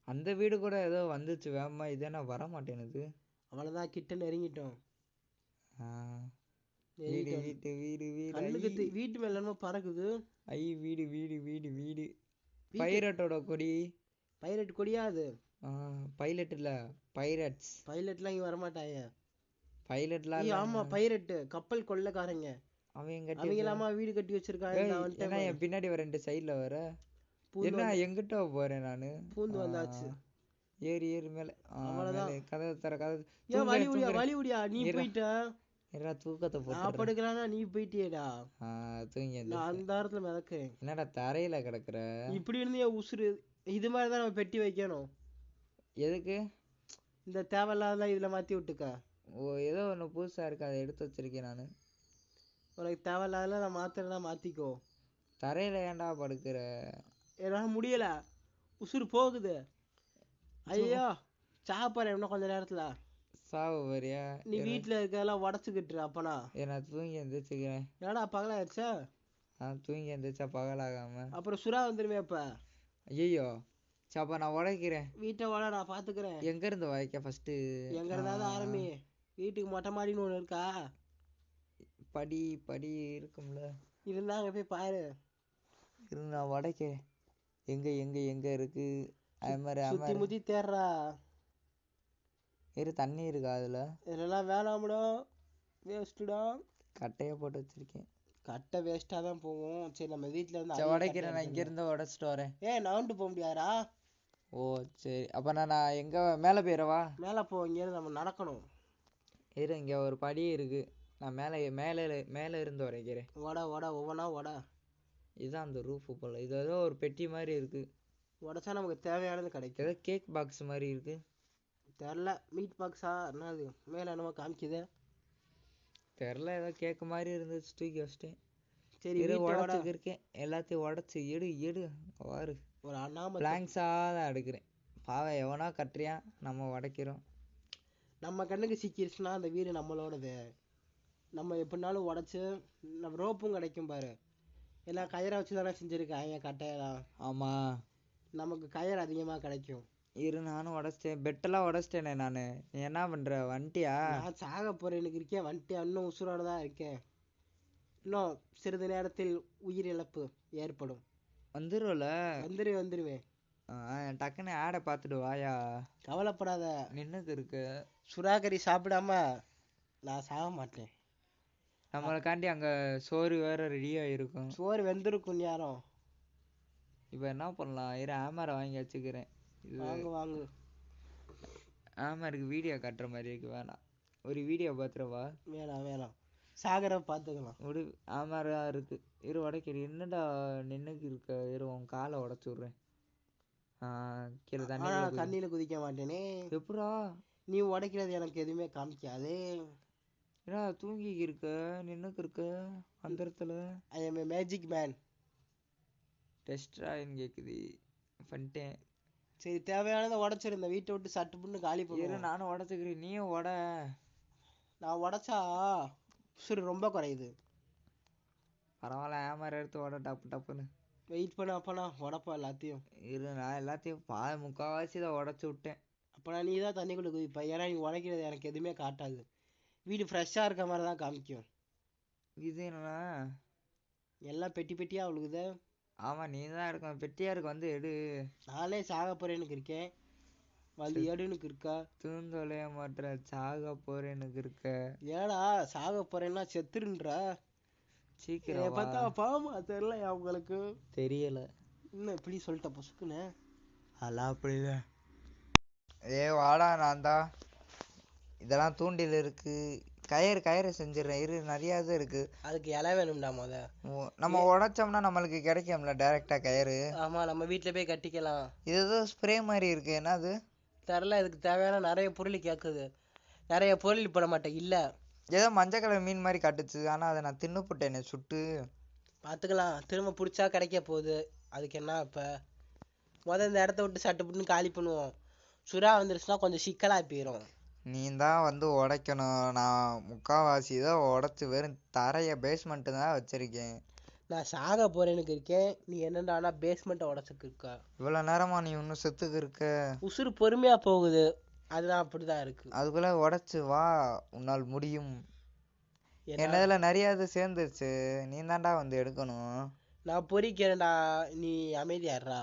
அந்த வீடு கூட ஏதோ வந்துச்சு வேகமா, இதேனா வர மாட்டேனுது. அவ்வளோதான், கிட்ட நெருங்கிட்டோம். வீட்டு மேல என்னமோ பறக்குது. வீடு பைரட்டோட கொடி. பைரட் கொடியா அது? பைலட் இல்ல, பைரட்ஸ். பைலட்லாம் இங்க வரமாட்டாங்க. பைலட்லாம் ஆமா, பைரட் கப்பல் கொள்ளைக்காரங்க. அவங்களாமா வீடு கட்டி வச்சிருக்காங்க. என் பின்னாடி வர, 2 சைடுல வர. என்ன எங்கிட்ட போறேன் நானு? பூந்து வந்தாச்சு. ஏறி மேல. கதவை தர, வழி விடியா, நீ போயிட்ட. தூக்கத்தை போட்டு படுக்கிறானா, நீ போயிட்டியேடா. தூங்கி அந்த இடத்துல மிதக்கிறேன். என்னடா தரையில கிடக்குற? இப்படி இருந்து உசுறு. இது மாதிரிதான் நம்ம பெட்டி வைக்கணும். எதுக்கு? இந்த தேவையில்லாத இதுல மாத்தி விட்டுக்க. ஏதோ ஒண்ணு புதுசா இருக்கு, அதை எடுத்து வச்சிருக்கேன் நானு. உனக்கு தேவையில்லாத நான் மாத்திரனா மாத்திக்கோ. தரையில ஏன்டா படுக்கிற? என்னால முடியல, உசுறு போகுது. ஐயோ, சாப்பாடு இன்னும் கொஞ்ச நேரத்துல சாவு வரியா? நீ வீட்டுல இருக்கெல்லாம் உடச்சுக்கிட்டு. அப்பனா நான் தூங்கி எந்திரிச்சுக்கிறேன். ஏடா பகலாயிருச்சா? தூங்கி எந்திரிச்சா பகலாகாம அப்புறம் சுறா வந்துருமே இப்ப. ஐயோ, அப்ப நான் உடைக்கிறேன். வீட்டை உட, நான் பாத்துக்கிறேன். எங்க இருந்து உடைக்க? ஃபர்ஸ்ட் எங்க இருந்தாவது ஆரம்பி. வீட்டுக்கு மொட்டை மாடின்னு ஒண்ணு இருக்கா? படி இருக்கும்ல, இருந்தா அங்க போய் பாரு. நான் உடைக்கிறேன். எங்க எங்க எங்க இருக்கு? அது மாதிரி சுத்தி முத்தி தேடுறா. தண்ணி இருக்கா அதுல? இதெல்லாம் வேணாம்டா, வேஸ்ட்டுடா. கட்டையை போட்டு வச்சிருக்கேன். கட்டை வேஸ்டா தான் போகும். சரி நம்ம வீட்டுல இருந்து சரி உடைக்கிறேன், நான் இங்க இருந்து உடைச்சிட்டு வரேன். நவுண்டு போக முடியாதா? ஓ சரி, அப்ப நான் எங்க மேல போயிடவா? மேல போ, இங்க இருந்து நம்ம நடக்கணும். இங்க ஒரு படி இருக்கு, நான் மேல மேல மேல இருந்து உடைக்கிறேன். ஒவ்வொன்னா இதுதான் அந்த ரூஃப் போல. இது ஏதோ ஒரு பெட்டி மாதிரி இருக்கு. உடைச்சா நமக்கு தேவையானது கிடைக்கும். ஏதோ கேக் பாக்ஸ் மாதிரி இருக்கு. தெரில, மீட் பாக்ஸா என்னது மேல என்னமோ காமிக்குது. தெரில, ஏதோ கேக் மாதிரி இருந்துச்சு, தூக்கி வச்சிட்டேன். சரி உடச்சுக்கு இருக்கேன், எல்லாத்தையும் உடச்சு எடு எடு. வாரு ஒரு அண்ணாம பிளாங்க்ஸாக தான் எடுக்கிறேன். பாவை எவனா கட்டுறியான், நம்ம உடைக்கிறோம். நம்ம கண்ணுக்கு சிக்கிருச்சுன்னா அந்த வீடு நம்மளோடது. நம்ம எப்படினாலும் உடச்சு நம்ம ரோப்பும் கிடைக்கும் பாரு. எல்லாம் கயிறை வச்சு தானே செஞ்சுருக்காங்க கட்டையெல்லாம். ஆமா, நமக்கு கயிறு அதிகமாக கிடைக்கும். நானும் உடச்சிட்டேன், பெட்டெல்லாம் உடச்சிட்டேனே நான். நீ என்ன பண்ற, வந்துட்டியா? நான் சாக போறேன்னு இருக்கேன், வந்துட்டு இன்னும் உசுரோட தான் இருக்கேன். இன்னும் சிறிது நேரத்தில் உயிரிழப்பு ஏற்படும். வந்துருவல? வந்துருவேன். டக்குன்னு ஆடை பார்த்துட்டு வாயா. கவலைப்படாத, நின்னுக்கு இருக்கு. சுறாகரி சாப்பிடாம நான் சாக மாட்டேன். நம்மளுக்காண்டி அங்க சோறு வேற ரெடியா இருக்கும். சோறு வெந்திருக்கும் நேரம். இப்ப என்ன பண்ணலாம்? ஆமரை வாங்கி வச்சுக்கிறேன். வாங்கு. ஆமருக்கு வீடியோ காட்டுற மாதிரி இருக்கு, வேணாம். ஒரு வீடியோ பாத்துறவா? வேணாம், சாகர பாத்துக்கலாம். ஒரு ஆமரா இருக்கு, உடைக்கிறேன். என்னடா நின்னுக்கு இருக்க, உன் காலை உடைச்சு விடுறேன். கீழே தண்ணியில குதிக்க மாட்டேனே. எப்படா? நீ உடைக்கிறது எனக்கு எதுவுமே காமிக்காது. ஏன்னா தூங்கி இருக்க, நின்னுக்கு இருக்க அந்த இடத்துல. I am a magic man. டெஸ்ட்ராயின்னு கேக்குது, பண்ணிட்டேன். சரி, தேவையானதை உடைச்சிருந்த வீட்டை விட்டு சட்டு புண்ணு காலி பண்ணுவோம். நானும் உடச்சுக்கிறேன், நீயும் உட. நான் உடைச்சா சரி ரொம்ப குறையுது. பரவாயில்ல, ஆமரை எடுத்து உட டப்புன்னு. வெயிட் பண்ண, அப்பனா உடப்பா எல்லாத்தையும். நான் எல்லாத்தையும் முக்கால்வாசி தான் உடச்சு விட்டேன். அப்பனா நீ தான் தண்ணிக்குள்ள குதிப்ப, ஏன்னா நீ உடைக்கிறது எனக்கு எதுவுமே காட்டாது. வீடு ஃப்ரெஷ்ஷா இருக்க மாதிரி தான் காமிக்கும். இது என்னன்னா எல்லாம் பெட்டி பெட்டியா விழுகுது. ஆமா, நீ தான் எடுக்கணும். பெட்டியா இருக்கு, வந்து எடு. நானே சாக போறேன்னு இருக்கேன், வந்து எடுன்னு இருக்கா. தூந்தொலைய மாட்டுற, சாக போறேன்னு இருக்க. ஏடா சாக போறேன்னா செத்துருன்றா. சீக்கிரம் பார்த்தா பாவமா தெரியல அவங்களுக்கு. தெரியல, இன்னும் இப்படி சொல்லிட்ட பொசுக்குன்னு. அதெல்லாம் அப்படிதான். வாடா, நான் தான் இதெல்லாம் தூண்டில் இருக்கு, கயிறு செஞ்சிடறேன். நிறைய இது இருக்கு. அதுக்கு இலை வேணும்டா முத. நம்ம உடைச்சோம்னா நம்மளுக்கு கிடைக்கும்ல டைரக்டா கயிறு. ஆமா, நம்ம வீட்டுல போய் கட்டிக்கலாம். இது ஏதோ ஸ்ப்ரே மாதிரி இருக்கு, என்னது தெரியல. இதுக்கு தேவையான நிறைய பொருள் கேக்குது. நிறைய பொருள் போட மாட்டேன் இல்ல. ஏதோ மஞ்சள் கலர் மீன் மாதிரி காட்டுச்சு, ஆனா அதை நான் தின்னு போட்டேனே சுட்டு. பாத்துக்கலாம், திரும்ப பிடிச்சா கிடைக்க போகுது. அதுக்கு என்ன இப்ப இந்த இடத்த விட்டு சட்டு புட்டுன்னு காலி பண்ணுவோம். சுறா வந்துருச்சுன்னா கொஞ்சம் சிக்கலா போயிரும். நீ தான் வந்து உடைக்கணும். நான் முக்காவாசி தான் உடைச்சு வெறும் தரைய பேஸ்மெண்ட் தான் வச்சிருக்கேன். நான் சாக போறேன்னு இருக்கேன், நீ என்னடானா பேஸ்மெண்ட்டை உடச்சுக்கு இருக்க. இவ்வளவு நேரமா நீ இன்னும் செத்துக்கு இருக்க. உசுறு பொறுமையா போகுது, அதுதான் அப்படிதான் இருக்கு. அதுக்குள்ள உடைச்சு வா, உன்னால் முடியும். என்னதுல நிறைய இது சேர்ந்துருச்சு, நீ தான்டா வந்து எடுக்கணும். நான் பொறிக்கிறேன்டா, நீ அமைதியாடுறா.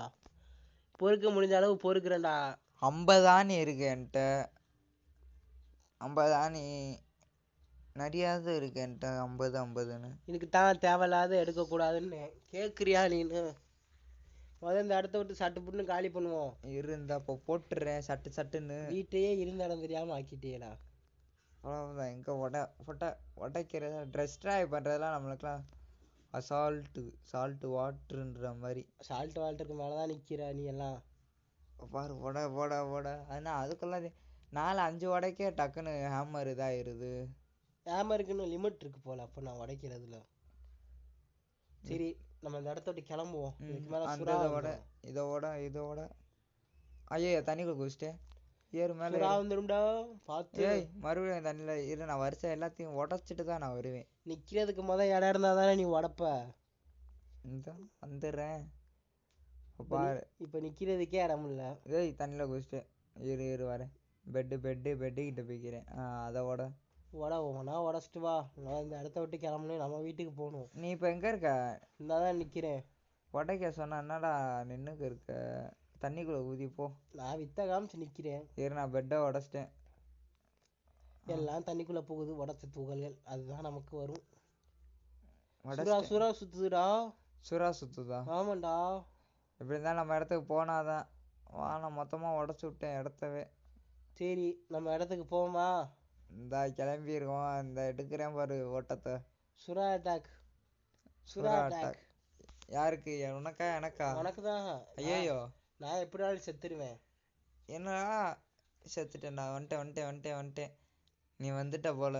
பொறுக்க முடிஞ்ச அளவு பொறுக்கிறேன்டா. 50 ஆணி இருக்கு என்கிட்ட, 50 ஆணி நிறைய இருக்கு என்கிட்ட. 50 எனக்கு தான் தேவையில்லாத எடுக்க கூடாதுன்னு கேக்குறியா நீனு? இந்த இடத்த விட்டு சட்டு புட்டுன்னு காலி பண்ணுவோம். இருந்தா இப்போ போட்டுறேன் சட்டுன்னு. வீட்டையே இருந்த இடம் தெரியாம ஆக்கிட்டேடா. அவ்வளவுதான். எங்க உடைக்கிறது ட்ரெஸ் ட்ராய் பண்றதெல்லாம் நம்மளுக்குலாம் சால்ட் வாட்டர்ன்ற மாதிரி. சால்ட் வாட்டருக்கு மேலதான் நிக்கிற நீ எல்லாம். பாரு, ஓட ஆனா அதுக்குள்ள 4-5 உடைக்க டக்குன்னு ஹேமர் இதாயிருது. ஹேமருக்குன்னு லிமிட் இருக்கு போல. அப்ப நான் உடைக்கிறதுல சரி, நம்ம இந்த இடத்த விட்டு கிளம்புவோம். இதோட ஐயோ தண்ணிக்குள்ள குதிச்சிட்டேன். ஏறு மேல வந்துடும்டா, பாத்து. மறுபடியும் தண்ணியில இரு, நான் வருஷம் எல்லாத்தையும் உடைச்சிட்டு தான் நான் வருவேன். நிக்கிறதுக்கு இடம் இருந்தா தானே நீ உடப்ப. வந்துடுறேன் பாரு. இப்ப நிக்கிறதுக்கே இடம் இல்ல. தண்ணியில குதிச்சிட்டேன். இரு வரேன். பெட்டு கிட்ட போய்க்கிறேன். அதோட உடச்சிட்டு வா. நான் இந்த இடத்த விட்டு கிளம்பணும், நம்ம வீட்டுக்கு போகணும். நீ இப்ப எங்க இருக்க? இந்தாதான் நிக்கிறேன். உடைக்க சொன்னா என்னடா நின்னுக்கு இருக்க, தண்ணிக்குள்ள ஊதி போ. நான் வித்த காமிச்சு நிக்கிறேன். இரு நான் பெட்டை உடைச்சிட்டேன். எல்லாம் தண்ணிக்குள்ள போகுது உடச்ச துகள்கள், அதுதான் நமக்கு வரும். சுறா உடைச்சிட்டேன். சுறா சுத்துதுடா. சுறா சுத்துதா? ஆமாண்டா. எப்படி இருந்தாலும் நம்ம இடத்துக்கு போனாதான். வா நான் மொத்தமா உடைச்சு விட்டேன் இடத்தவே. சரி நம்ம இடத்துக்கு போவோமா? இந்த கிளம்பிருக்கோம். இந்த எடுக்கிறேன் பாரு ஓட்டத்தை. சுறா அட்டாக். சுறா சுறா அட்டாக். அட்டாக். யாருக்கு? உனக்கா எனக்கா? உனக்கு தான். ஐயோ நான் எப்படினாலும் செத்துருவேன். என்னடா செத்துட்டேன்டா. வந்துட்டேன். நீ வந்துட்ட போல.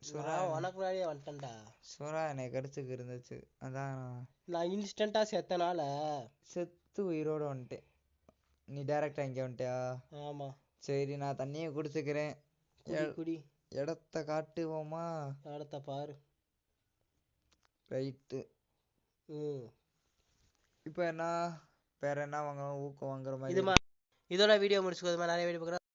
சுறா நான் உனக்கு முன்னாடியே வந்துட்டேன்டா. சுறா என்னை கடிச்சுக்கு இருந்துச்சு, அதான் நான் இன்ஸ்டன்டா செத்தனால செத்து உயிரோட வந்துட்டேன். நீ டைரக்டா இங்க வந்துட்டியா? ஆமா. சரி நான் தண்ணியை குடிச்சுக்கிறேன். குடி குடி. இடத்த காட்டுவோமா? இடத்த பாரு. ரைட்டு. இப்போ என்ன வேற என்ன வாங்கலாம்? ஊக்கம் வாங்குற மாதிரி. இதோட வீடியோ முடிச்சுக்கோதுமா. நிறைய வீடியோ பார்க்குறேன்.